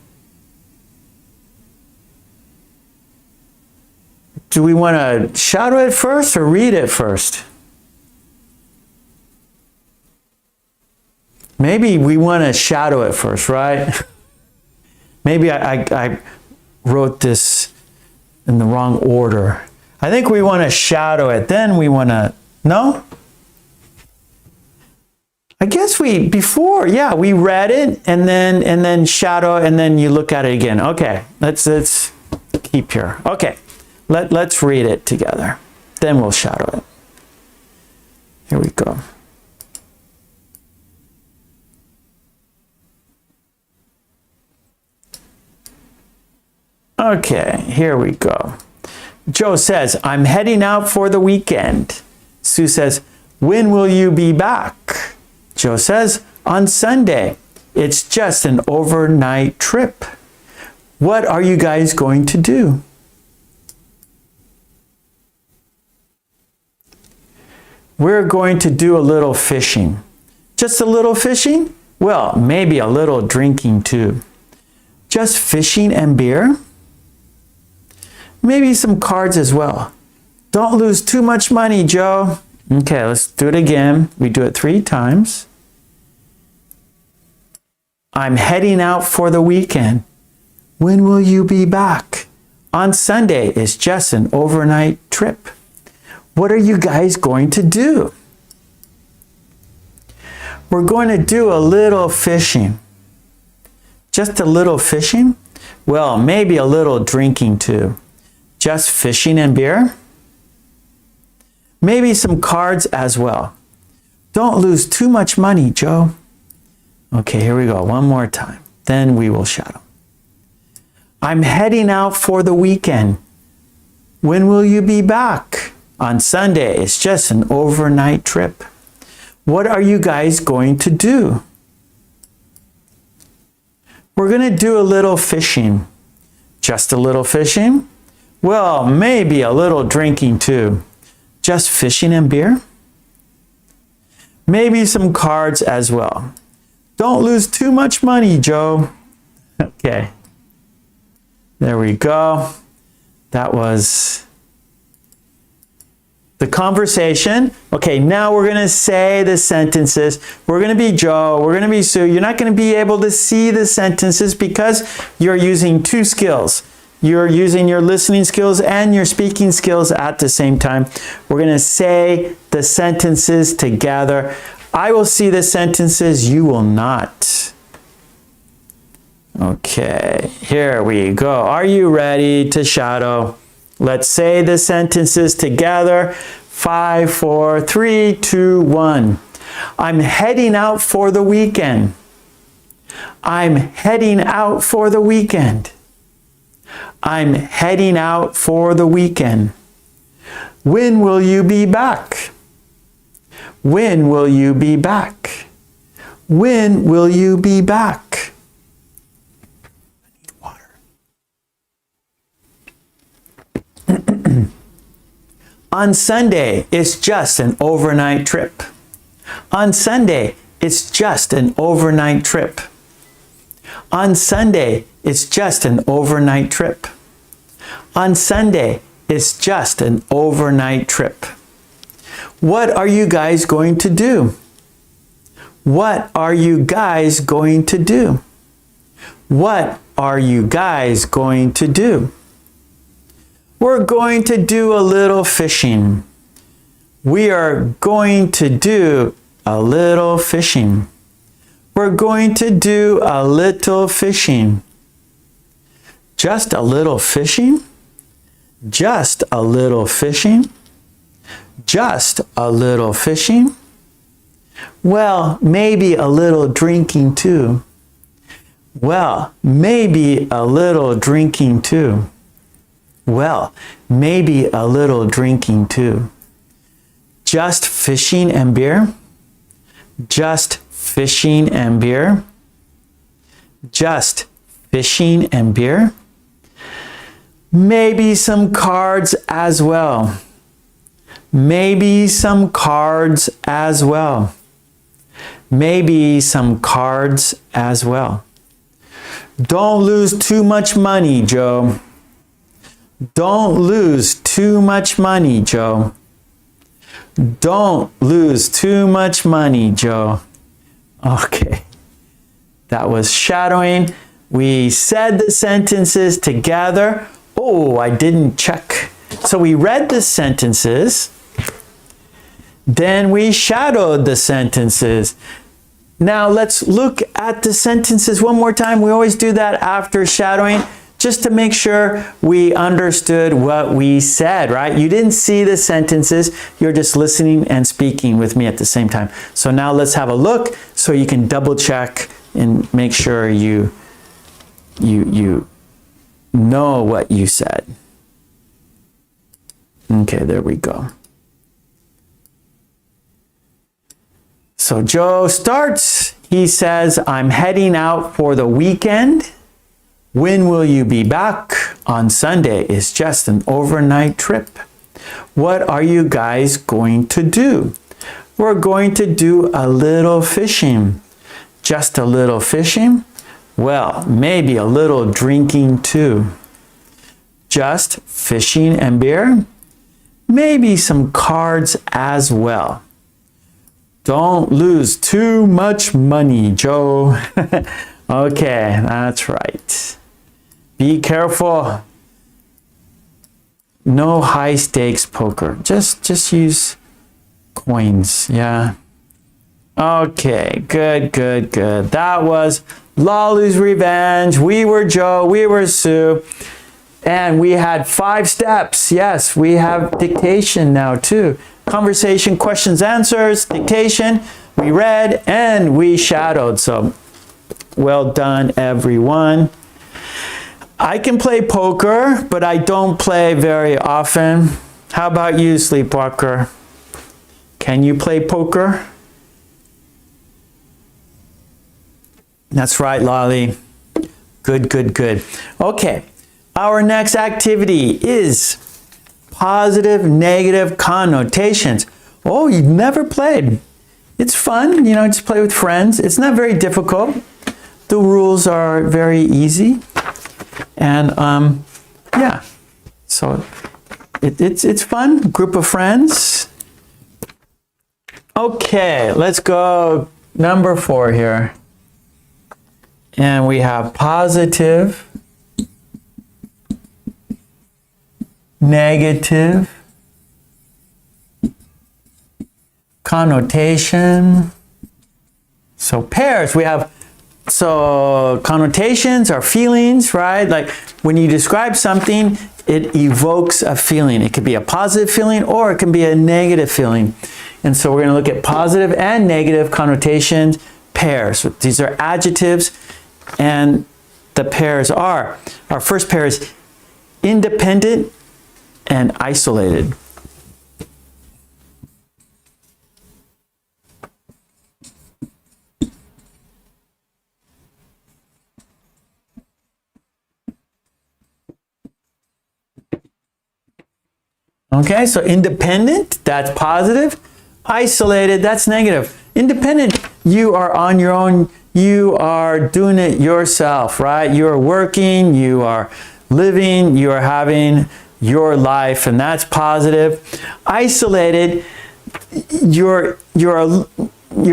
shadow it first or read it first? Maybe we want to shadow it first, right? Maybe I wrote this in the wrong order. I think we want to shadow it, then we want to, no? I guess we read it and then shadow and then you look at it again. Okay, let's keep here. Okay, let's read it together. Then we'll shadow it. Here we go. Okay, here we go. Joe says, I'm heading out for the weekend. Sue says, when will you be back? Joe says, on Sunday. It's just an overnight trip. What are you guys going to do? We're going to do a little fishing. Just a little fishing? Well, maybe a little drinking too. Just fishing and beer? Maybe some cards as well. Don't lose too much money, Joe. Okay, let's do it again. We do it 3 times. I'm heading out for the weekend. When will you be back? On Sunday. It's just an overnight trip. What are you guys going to do? We're going to do a little fishing. Just a little fishing? Well, maybe a little drinking too. Just fishing and beer? Maybe some cards as well. Don't lose too much money, Joe. Okay, here we go. One more time. Then we will shadow. I'm heading out for the weekend. When will you be back? On Sunday. It's just an overnight trip. What are you guys going to do? We're going to do a little fishing. Just a little fishing? Well, maybe a little drinking too. Just fishing and beer? Maybe some cards as well. Don't lose too much money, Joe. Okay. There we go. That was the conversation. Okay, now we're going to say the sentences. We're going to be Joe. We're going to be Sue. You're not going to be able to see the sentences because you're using 2 skills. You're using your listening skills and your speaking skills at the same time. We're going to say the sentences together. I will see the sentences. You will not. Okay, here we go. Are you ready to shadow? Let's say the sentences together. 5, 4, 3, 2, 1. I'm heading out for the weekend. I'm heading out for the weekend. I'm heading out for the weekend. When will you be back? When will you be back? When will you be back? I need water. On Sunday, it's just an overnight trip. On Sunday, it's just an overnight trip. On Sunday, it's just an overnight trip. On Sunday, it's just an overnight trip. What are you guys going to do? What are you guys going to do? What are you guys going to do? We're going to do a little fishing. We are going to do a little fishing. We're going to do a little fishing. Just a little fishing? Just a little fishing? Just a little fishing? Well, maybe a little drinking too. Well, maybe a little drinking too. Well, maybe a little drinking too. Just fishing and beer? Just fishing and beer? Just fishing and beer? Maybe some cards as well. Maybe some cards as well. Maybe some cards as well. Don't lose too much money, Joe. Don't lose too much money, Joe. Don't lose too much money, Joe. Okay, that was shadowing. We said the sentences together. Oh, I didn't check. So we read the sentences, then we shadowed the sentences. Now let's look at the sentences one more time. We always do that after shadowing, just to make sure we understood what we said, right? You didn't see the sentences, you're just listening and speaking with me at the same time. So now let's have a look so you can double check and make sure you know what you said. Okay, there we go. So Joe starts, he says, I'm heading out for the weekend. When will you be back? On Sunday is just an overnight trip. What are you guys going to do? We're going to do a little fishing. Just a little fishing? Well, maybe a little drinking too. Just fishing and beer? Maybe some cards as well. Don't lose too much money, Joe. Okay, that's right. Be careful. No high stakes poker. Just use coins, yeah. Okay, good. That was Lolly's Revenge. We were Joe, we were Sue. And we had 5 steps. Yes, we have dictation now too. Conversation, questions, answers, dictation. We read and we shadowed. So well done, everyone. I can play poker, but I don't play very often. How about you, Sleepwalker? Can you play poker? That's right, Lolly. Good. Okay, our next activity is positive, negative connotations. Oh, you've never played. It's fun, you know, just play with friends. It's not very difficult. The rules are very easy. And yeah, so it's fun, group of friends. Okay, let's go number 4 here. And we have positive, negative connotation. So pairs, we have, so connotations are feelings, right? Like when you describe something, it evokes a feeling. It could be a positive feeling or it can be a negative feeling. And so we're going to look at positive and negative connotations pairs. So these are adjectives, and the pairs are, our first pair is independent and isolated. Okay, so independent, that's positive. Isolated, that's negative. Independent, you are on your own. You are doing it yourself, right? You are working, you are living, you are having your life, and that's positive. Isolated, you're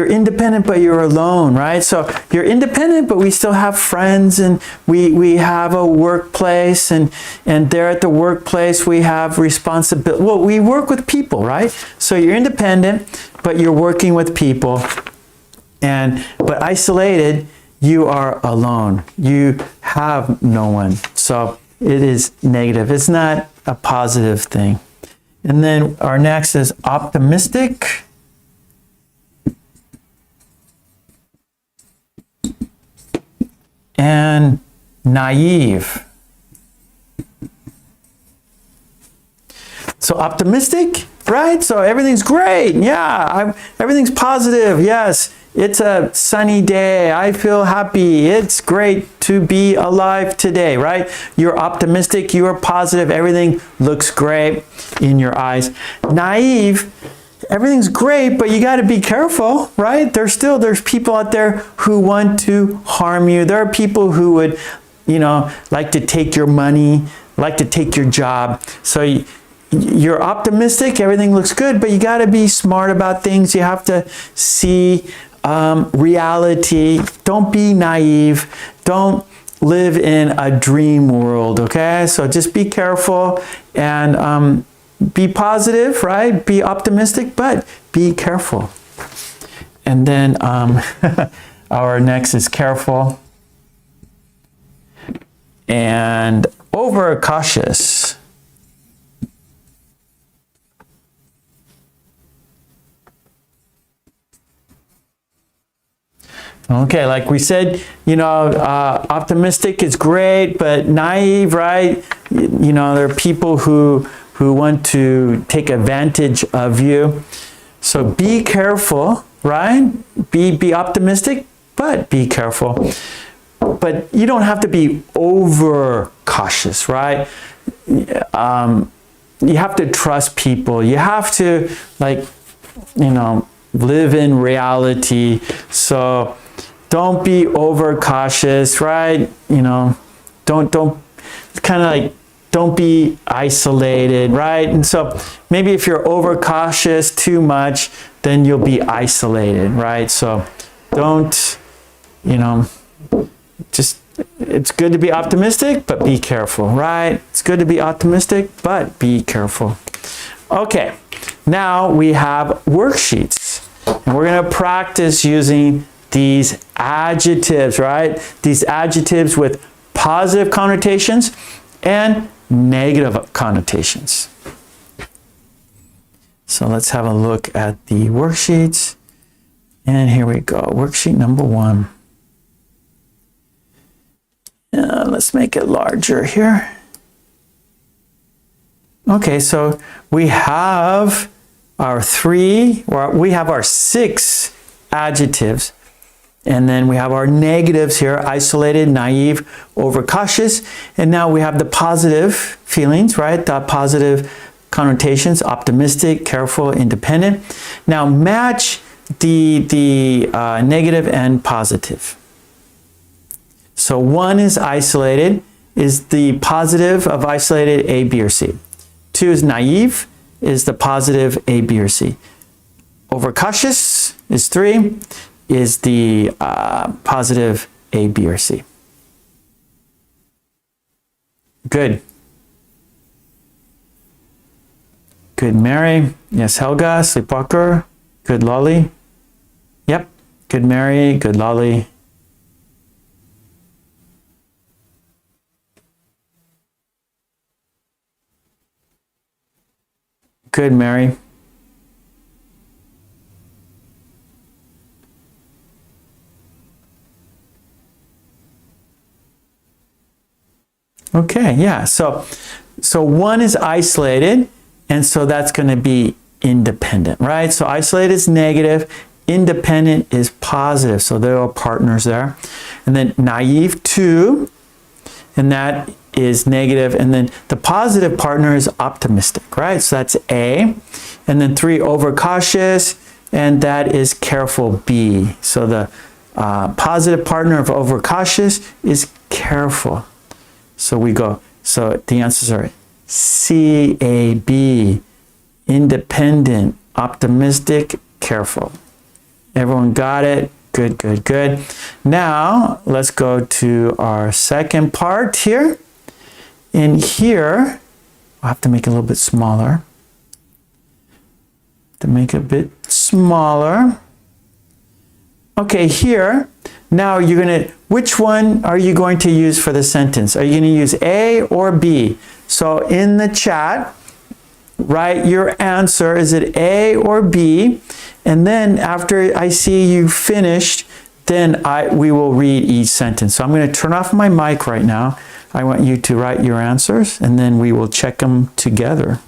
independent, but you're alone, right? So you're independent, but we still have friends, and we have a workplace, and there at the workplace we have responsibility. Well, we work with people, right? So you're independent, but you're working with people, but isolated, you are alone. You have no one. So it is negative. It's not a positive thing. And then our next is optimistic. And naive. So optimistic, right? So everything's great. Yeah, everything's positive. Yes, it's a sunny day. I feel happy. It's great to be alive today, right? You're optimistic. You are positive. Everything looks great in your eyes. Naive. Everything's great, but you got to be careful, right? There's people out there who want to harm you. There are people who would, like to take your money, like to take your job. So you're optimistic, everything looks good, but you got to be smart about things. You have to see reality. Don't be naive. Don't live in a dream world, okay? So just be careful and be positive, right? Be optimistic, but be careful. And then our next is careful and overcautious. Okay, like we said, optimistic is great, but naive, right? There are people who want to take advantage of you. So be careful, right? Be optimistic, but be careful. But you don't have to be over cautious, right? You have to trust people. You have to, live in reality. So don't be over cautious, right? Don't be isolated, right? And so maybe if you're overcautious too much, then you'll be isolated, right? So don't, it's good to be optimistic, but be careful, right? It's good to be optimistic, but be careful. Okay, now we have worksheets. And we're going to practice using these adjectives, right? These adjectives with positive connotations and negative connotations. So let's have a look at the worksheets. And here we go. Worksheet number 1. Let's make it larger here. Okay, so we have our 6 adjectives. And then we have our negatives here: isolated, naive, overcautious. And now we have the positive feelings, right? The positive connotations: optimistic, careful, independent. Now match the negative and positive. So 1 is isolated, is the positive of isolated A, B, or C. 2 is naive, is the positive A, B, or C. Overcautious is 3, is the positive A, B, or C. Good. Good, Mary. Yes, Helga. Sleepwalker. Good, Lolly. Yep. Good, Mary. Good, Lolly. Good, Mary. Okay, yeah. So 1 is isolated, and so that's going to be independent, right? So isolated is negative, independent is positive. So there are partners there. And then naive 2, and that is negative. And then the positive partner is optimistic, right? So that's A. And then 3, overcautious. and that is careful, B. So the positive partner of overcautious is careful. So we go, so the answers are C, A, B, independent, optimistic, careful. Everyone got it? Good, good, good. Now, let's go to our second part here. In here, I'll have to make it a little bit smaller. Okay, here, now you're going to, which one are you going to use for the sentence? Are you going to use A or B? So in the chat, write your answer. Is it A or B? And then after I see you finished, then we will read each sentence. So I'm going to turn off my mic right now. I want you to write your answers, and then we will check them together.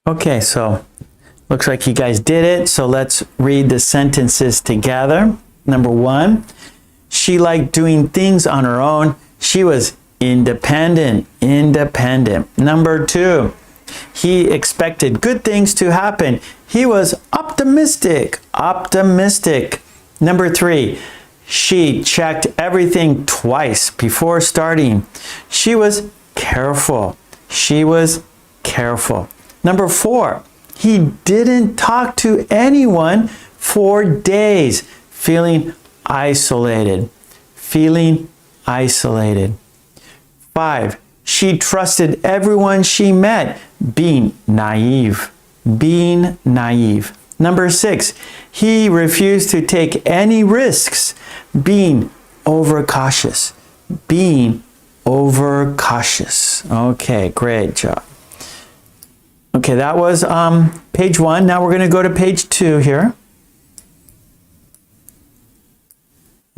Okay, so looks like you guys did it. So let's read the sentences together. Number 1, she liked doing things on her own. She was independent. Number 2, he expected good things to happen. He was optimistic. Number 3, she checked everything twice before starting. She was careful. Number 4, he didn't talk to anyone for days, feeling isolated. 5, she trusted everyone she met, being naive. Number 6, he refused to take any risks, being overcautious. Okay, great job. Okay, that was page 1. Now we're going to go to page 2 here.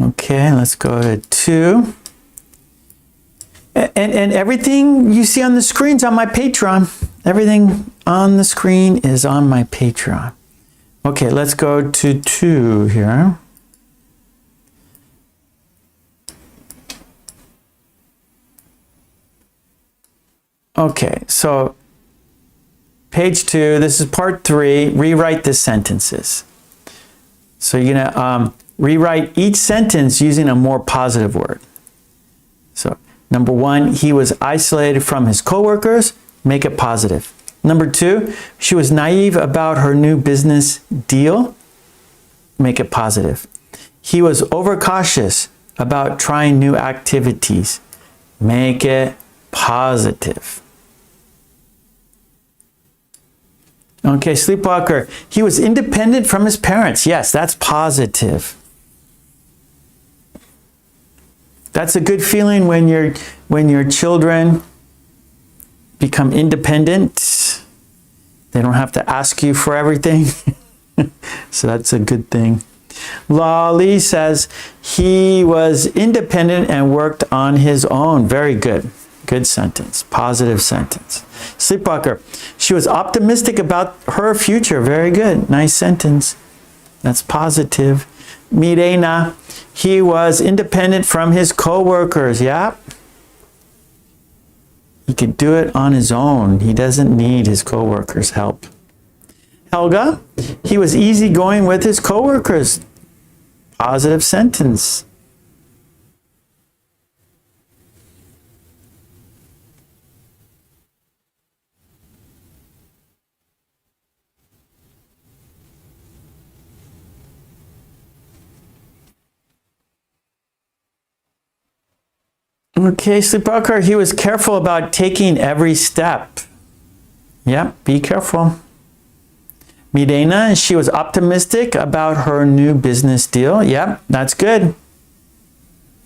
Okay, let's go to 2. And everything you see on the screen is on my Patreon. Everything on the screen is on my Patreon. Okay, let's go to 2 here. Okay, so page 2, this is part 3, rewrite the sentences. So you're going to rewrite each sentence using a more positive word. So number 1, he was isolated from his coworkers, make it positive. Number 2, she was naive about her new business deal, make it positive. He was overcautious about trying new activities, make it positive. Okay, sleepwalker. He was independent from his parents. Yes, that's positive. That's a good feeling when your children become independent. They don't have to ask you for everything. So that's a good thing. Lolly says he was independent and worked on his own. Very good. Good sentence. Positive sentence. Sleepwalker. She was optimistic about her future. Very good. Nice sentence. That's positive. Mirena. He was independent from his co-workers. Yeah. He could do it on his own. He doesn't need his coworkers' help. Helga, he was easygoing with his coworkers. Positive sentence. Okay, Sleepwalker, he was careful about taking every step. Yep, be careful. Mirena, she was optimistic about her new business deal. Yep, that's good.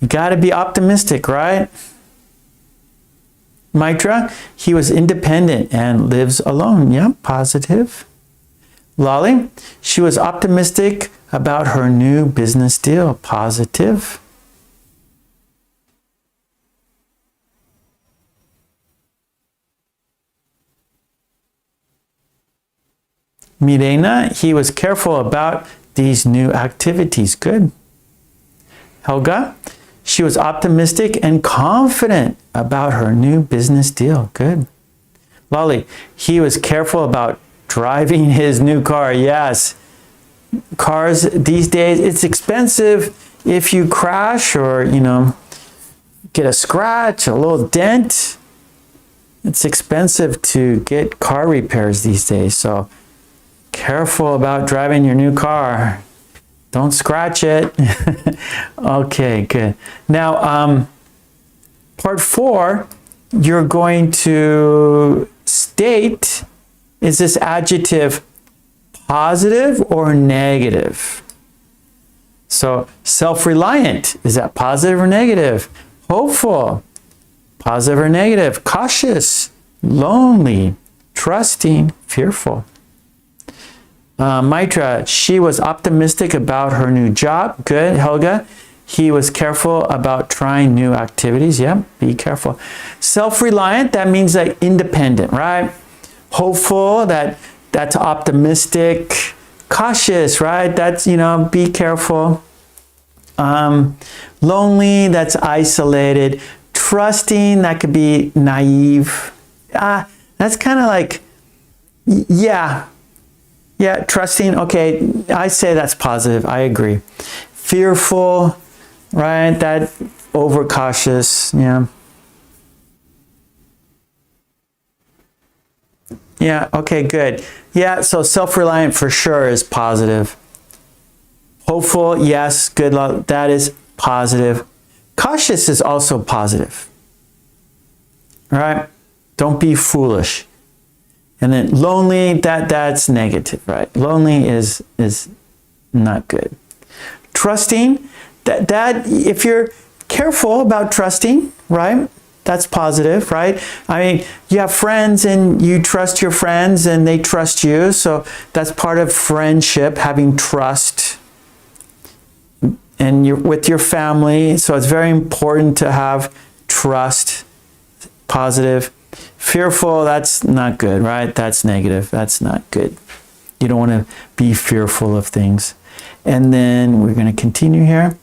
You got to be optimistic, right? Mitra, he was independent and lives alone. Yep, positive. Lolly, she was optimistic about her new business deal. Positive. Mirena, he was careful about these new activities. Good. Helga, she was optimistic and confident about her new business deal. Good. Lolly, he was careful about driving his new car. Yes. Cars these days, it's expensive if you crash or, get a scratch, a little dent. It's expensive to get car repairs these days. So careful about driving your new car. Don't scratch it. Okay, good. Now, part 4, you're going to state, is this adjective positive or negative? So, self-reliant, is that positive or negative? Hopeful, positive or negative? Cautious, lonely, trusting, fearful. Mitra, she was optimistic about her new job. Good. Helga, he was careful about trying new activities. Yep, be careful. Self-reliant, that means like independent, right? Hopeful, that's optimistic. Cautious, right? That's, be careful. Lonely, that's isolated. Trusting, that could be naive. That's kind of like, yeah, trusting, okay, I say that's positive, I agree. Fearful, right, that overcautious, yeah. Yeah, okay, good. Yeah, so self-reliant for sure is positive. Hopeful, yes, good luck, that is positive. Cautious is also positive, all right? Don't be foolish. And then lonely, that's negative, right? Lonely is not good. Trusting, that if you're careful about trusting, right? That's positive, right? I mean, you have friends and you trust your friends and they trust you. So that's part of friendship, having trust. And you're with your family. So it's very important to have trust, positive. Fearful, that's not good, right? That's negative. That's not good. You don't want to be fearful of things. And then we're going to continue here.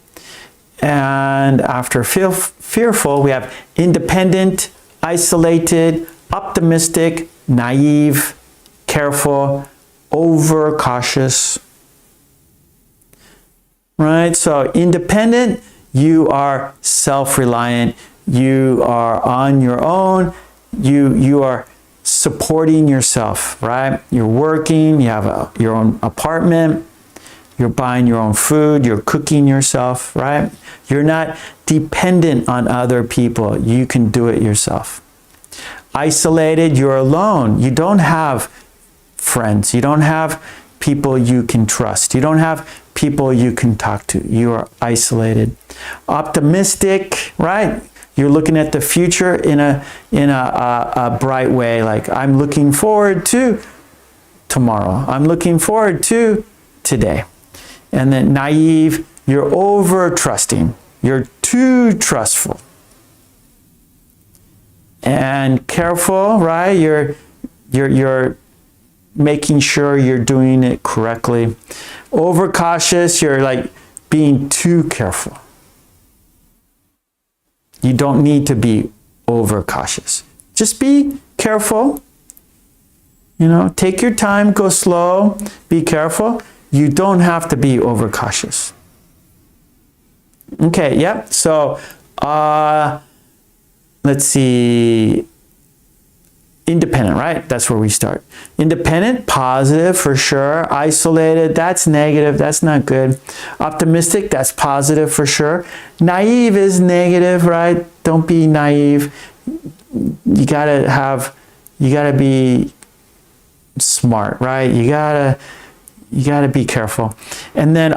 And after fearful, we have independent, isolated, optimistic, naive, careful, overcautious. Right? So independent, you are self-reliant. You are on your own. You are supporting yourself, right? You're working, you have your own apartment, you're buying your own food, you're cooking yourself, right? You're not dependent on other people. You can do it yourself. Isolated, you're alone. You don't have friends. You don't have people you can trust. You don't have people you can talk to. You are isolated. Optimistic, right? You're looking at the future in a bright way, like I'm looking forward to tomorrow. I'm looking forward to today. And then naive, you're over trusting. You're too trustful. And careful, right? You're making sure you're doing it correctly. Overcautious, you're like being too careful. You don't need to be overcautious. Just be careful. You know, take your time, go slow, be careful. You don't have to be overcautious. Okay, yep. So, let's see. Independent, right? That's where we start. Independent, positive for sure. Isolated, that's negative. That's not good. Optimistic, that's positive for sure. Naive is negative, right? Don't be naive. You gotta be smart, right? You gotta be careful. And then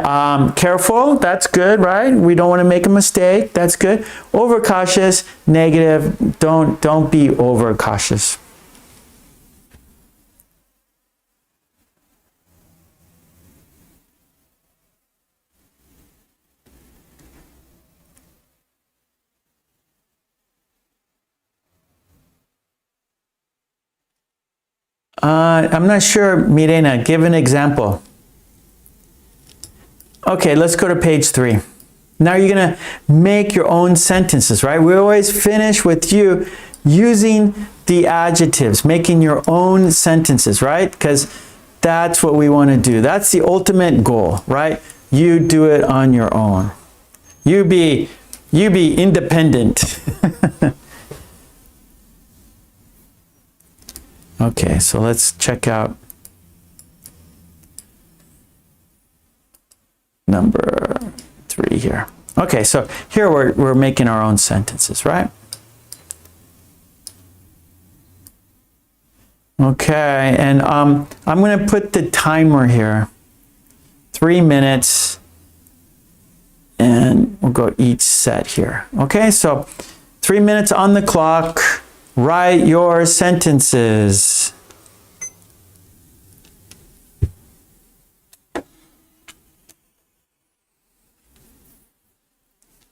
careful, that's good, right? We don't want to make a mistake. That's good. Overcautious, negative. Don't be overcautious. I'm not sure, Mirena, give an example. Okay, let's go to page 3. Now you're going to make your own sentences, right? We always finish with you using the adjectives, making your own sentences, right? Because that's what we want to do. That's the ultimate goal, right? You do it on your own. You be independent. Okay, so let's check out number 3 here. Okay, so here we're making our own sentences, right? Okay, and I'm going to put the timer here, 3 minutes, and we'll go each set here. Okay, so 3 minutes on the clock. Write your sentences.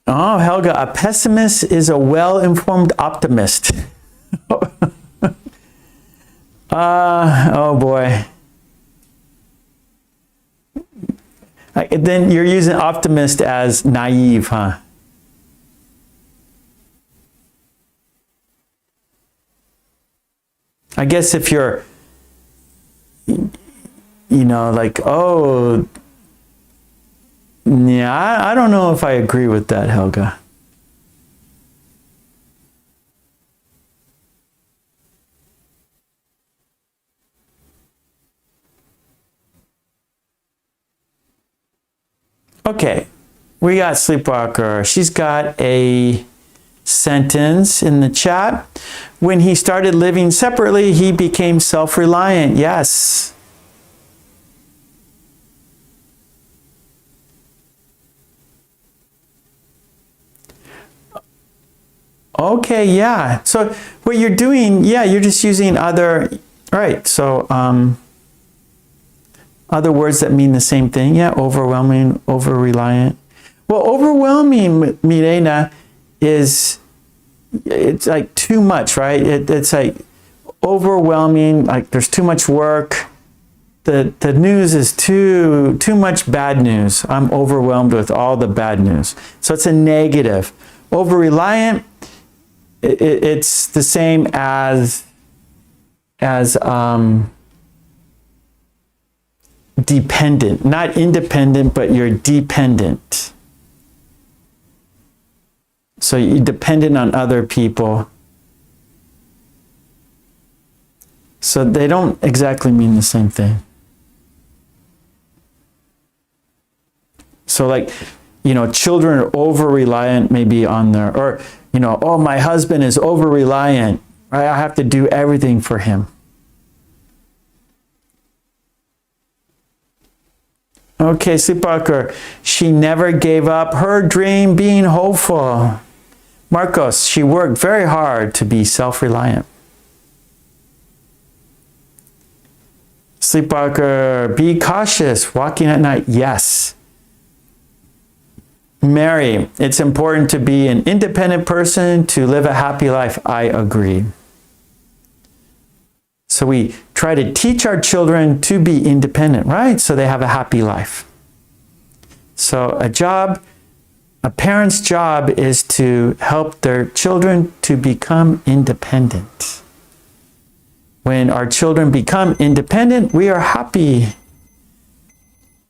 Oh, Helga, a pessimist is a well-informed optimist. Oh boy. Then you're using optimist as naive, huh? I guess if you're, you know, like, oh, yeah, I don't know if I agree with that, Helga. Okay, we got Sleepwalker. She's got a sentence in the chat. When he started living separately, he became self-reliant. Yes. Okay, yeah. So what you're doing, yeah, you're just using other, right. So other words that mean the same thing. Yeah, overwhelming, over-reliant. Well, overwhelming, Mirena, is, it's like too much, right? It's like overwhelming, like there's too much work. The news is too much bad news. I'm overwhelmed with all the bad news. So it's a negative. Over-reliant, it's the same as dependent. Not independent, but you're dependent. So you're dependent on other people. So they don't exactly mean the same thing. So like, you know, children are over-reliant maybe on their, or, you know, oh, my husband is over-reliant, right? I have to do everything for him. Okay, Sleepwalker, she never gave up her dream being hopeful. Marcos, she worked very hard to be self-reliant. Sleepwalker, be cautious, walking at night. Yes. Mary, it's important to be an independent person to live a happy life. I agree. So we try to teach our children to be independent, right? So they have a happy life. So a job, A parent's job is to help their children to become independent. When our children become independent, we are happy.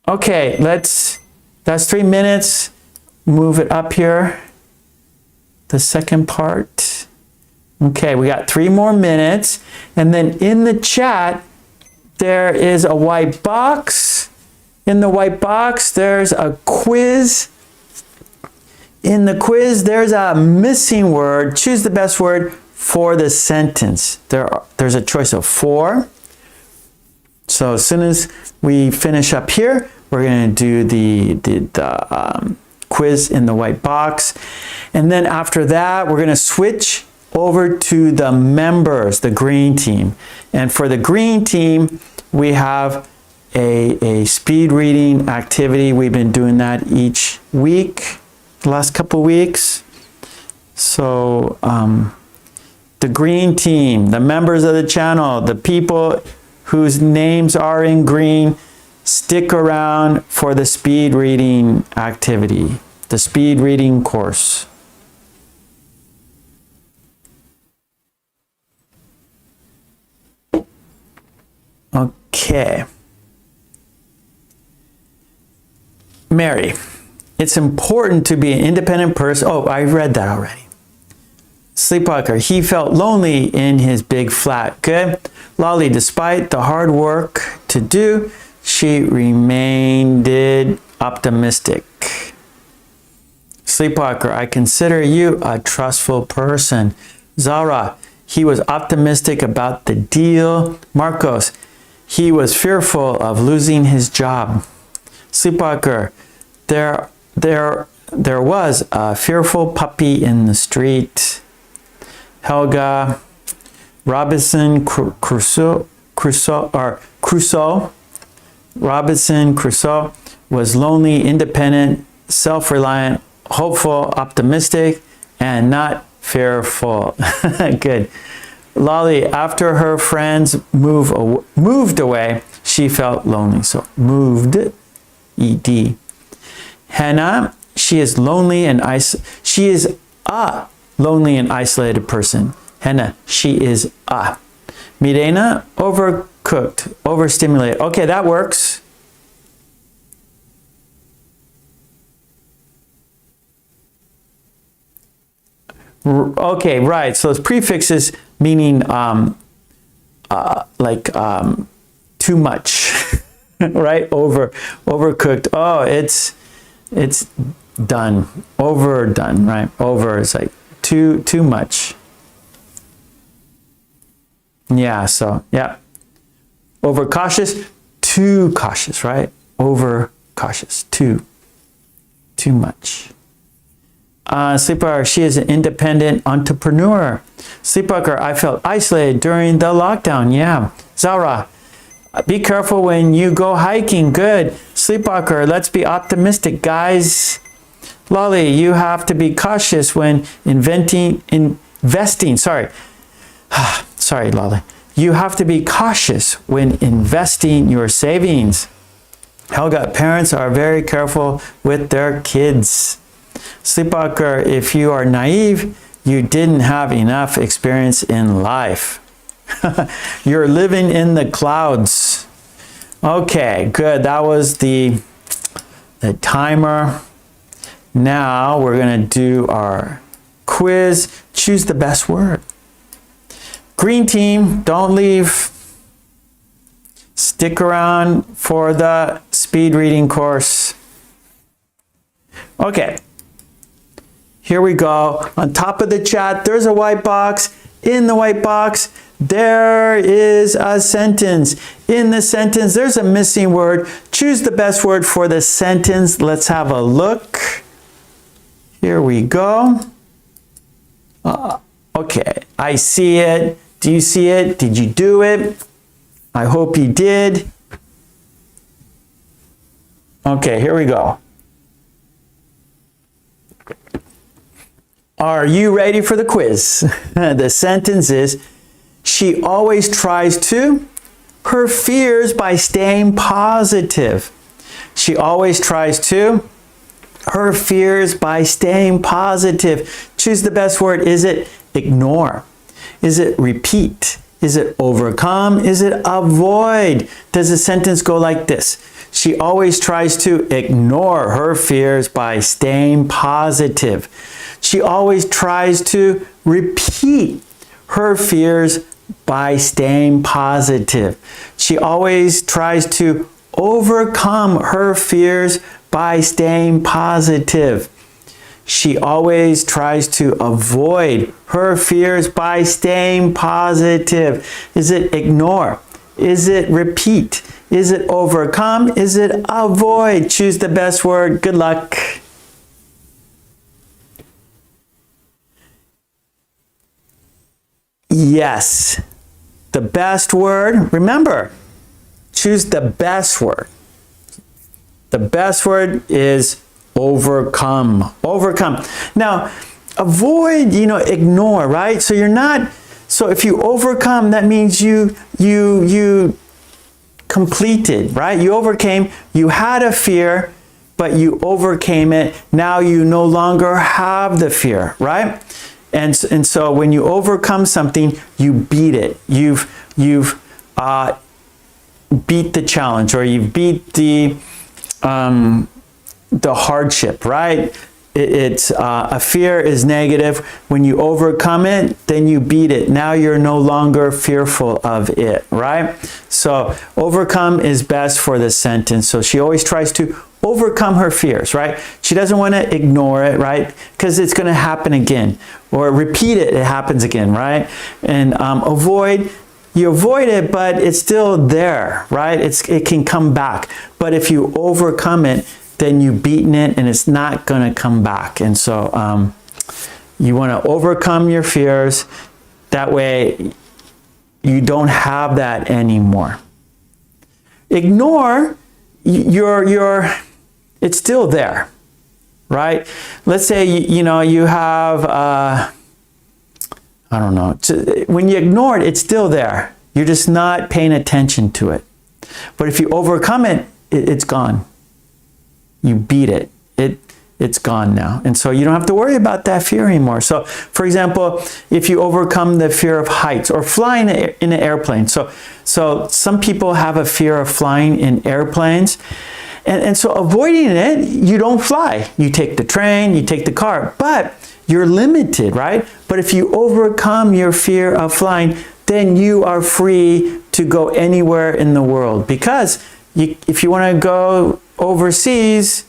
Okay, that's 3 minutes. Move it up here. The second part. Okay, we got 3 more minutes. And then in the chat, there is a white box. In the white box, there's a quiz. In the quiz, there's a missing word. Choose the best word for the sentence. There's a choice of 4. So as soon as we finish up here, we're going to do the quiz in the white box. And then after that, we're going to switch over to the members, the green team. And for the green team, we have a speed reading activity. We've been doing that each week, the last couple weeks. So the green team, the members of the channel, the people whose names are in green, stick around for the speed reading activity, the speed reading course. Okay. Mary, it's important to be an independent person. Oh, I read that already. Sleepwalker, he felt lonely in his big flat. Good. Lolly, despite the hard work to do, she remained optimistic. Sleepwalker, I consider you a trustful person. Zara, he was optimistic about the deal. Marcos, he was fearful of losing his job. Sleepwalker, there was a fearful puppy in the street. Helga, Robinson Crusoe, Robinson Crusoe was lonely, independent, self-reliant, hopeful, optimistic, and not fearful. Good. Lolly, after her friends moved away, she felt lonely. So moved, ED. Hannah, she is lonely and she is a lonely and isolated person. Hannah, she is a. Mirena, overcooked, overstimulated. Okay, that works. Okay, right. So it's prefixes meaning too much, right? Overcooked. Oh, it's done, overdone, right? Over is like too much. Yeah. So yeah, overcautious, too cautious, right? Overcautious, too much. Sleepwalker, she is an independent entrepreneur. Sleepwalker, I felt isolated during the lockdown. Yeah. Zara, be careful when you go hiking. Good. Sleepwalker, let's be optimistic, guys. Lolly, you have to be cautious when investing. Sorry, Lolly. You have to be cautious when investing your savings. Helga, parents are very careful with their kids. Sleepwalker, if you are naive, you didn't have enough experience in life. You're living in the clouds. Okay, good. That was the timer. Now we're going to do our quiz. Choose the best word. Green team, don't leave. Stick around for the speed reading course. Okay. Here we go. On top of the chat, there's a white box. In the white box, there is a sentence. In the sentence, there's a missing word. Choose the best word for the sentence. Let's have a look. Here we go. Okay, I see it. Do you see it? Did you do it? I hope you did. Okay, here we go. Are you ready for the quiz? The sentence is, she always tries to her fears by staying positive. She always tries to her fears by staying positive. Choose the best word. Is it ignore? Is it repeat? Is it overcome? Is it avoid? Does the sentence go like this? She always tries to ignore her fears by staying positive. She always tries to repeat her fears by staying positive. She always tries to overcome her fears by staying positive. She always tries to avoid her fears by staying positive. Is it ignore? Is it repeat? Is it overcome? Is it avoid? Choose the best word. Good luck. Yes, the best word. Remember, choose the best word. The best word is overcome. Overcome. Now, avoid, ignore, right? So you're not, so if you overcome, that means you completed, right? You overcame, you had a fear, but you overcame it. Now you no longer have the fear, right? And so when you overcome something, you beat it. You've beat the challenge, or you've beat the hardship, right? It's a fear is negative. When you overcome it, then you beat it. Now you're no longer fearful of it, right? So overcome is best for this sentence. So she always tries to overcome her fears, right? She doesn't want to ignore it, right? Because it's going to happen again. Or repeat it, it happens again, right? And avoid, you avoid it, but it's still there, right? It can come back. But if you overcome it, then you've beaten it and it's not going to come back. And so you want to overcome your fears. That way you don't have that anymore. Ignore, it's still there, right? Let's say, you have, I don't know, when you ignore it, it's still there. You're just not paying attention to it. But if you overcome it, it's gone. You beat it. It's gone now. And so you don't have to worry about that fear anymore. So, for example, if you overcome the fear of heights or flying in an airplane. So some people have a fear of flying in airplanes. And so avoiding it, you don't fly. You take the train, you take the car, but you're limited, right? But if you overcome your fear of flying, then you are free to go anywhere in the world. Because if you want to go overseas,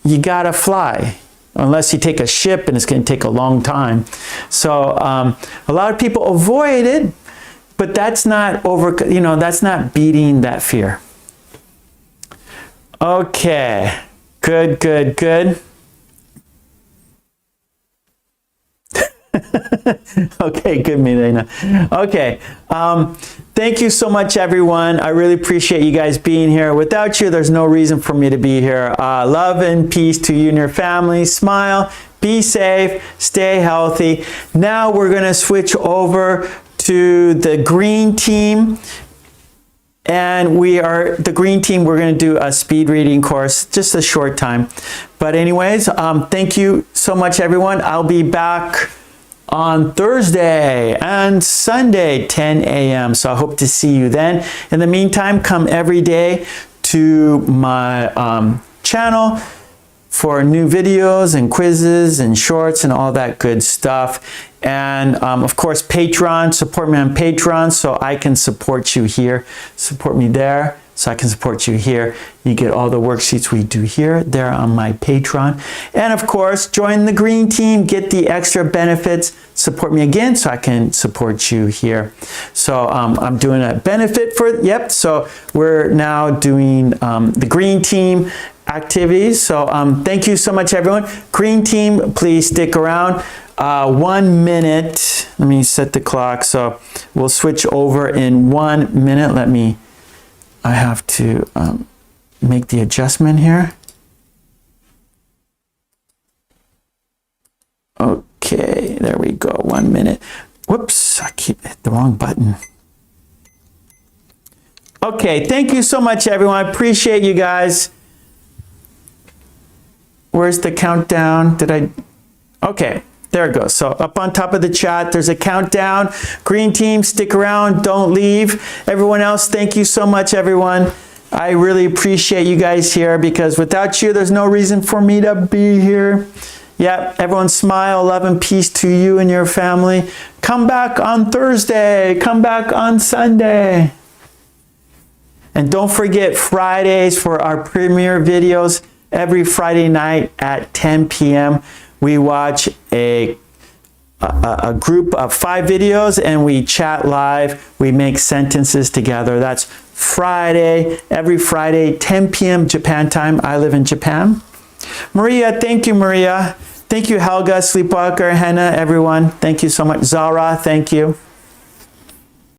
you gotta fly. Unless you take a ship, and it's going to take a long time. So a lot of people avoid it, but that's not that's not beating that fear. Okay, good. Okay, good, Milena. Okay, thank you so much, everyone. I really appreciate you guys being here. Without you, there's no reason for me to be here. Love and peace to you and your family. Smile, be safe, stay healthy. Now we're going to switch over to the green team. And the green team, we're going to do a speed reading course, just a short time. But anyways, thank you so much, everyone. I'll be back on Thursday and Sunday, 10 a.m. So I hope to see you then. In the meantime, come every day to my channel for new videos and quizzes and shorts and all that good stuff. And of course, Patreon, support me on Patreon so I can support you here. Support me there so I can support you here. You get all the worksheets we do here, there on my Patreon. And of course, join the green team, get the extra benefits, support me again so I can support you here. So I'm doing a benefit so we're now doing the green team activities. So thank you so much, everyone. Green team, please stick around. 1 minute. Let me set the clock. So we'll switch over in 1 minute. I have to make the adjustment here. Okay, there we go. 1 minute. Whoops, I hit the wrong button. Okay, thank you so much, everyone. I appreciate you guys. Where's the countdown? Okay, there it goes. So up on top of the chat, there's a countdown. Green team, stick around, don't leave. Everyone else, thank you so much, everyone. I really appreciate you guys here, because without you, there's no reason for me to be here. Yep, everyone smile, love and peace to you and your family. Come back on Thursday, come back on Sunday. And don't forget Fridays for our premiere videos. Every Friday night at 10 p.m. we watch a group of 5 videos and we chat live. We make sentences together. That's Friday, every Friday, 10 p.m. Japan time. I live in Japan. Maria, thank you, Maria. Thank you, Helga, Sleepwalker, Hannah, everyone. Thank you so much. Zara, thank you.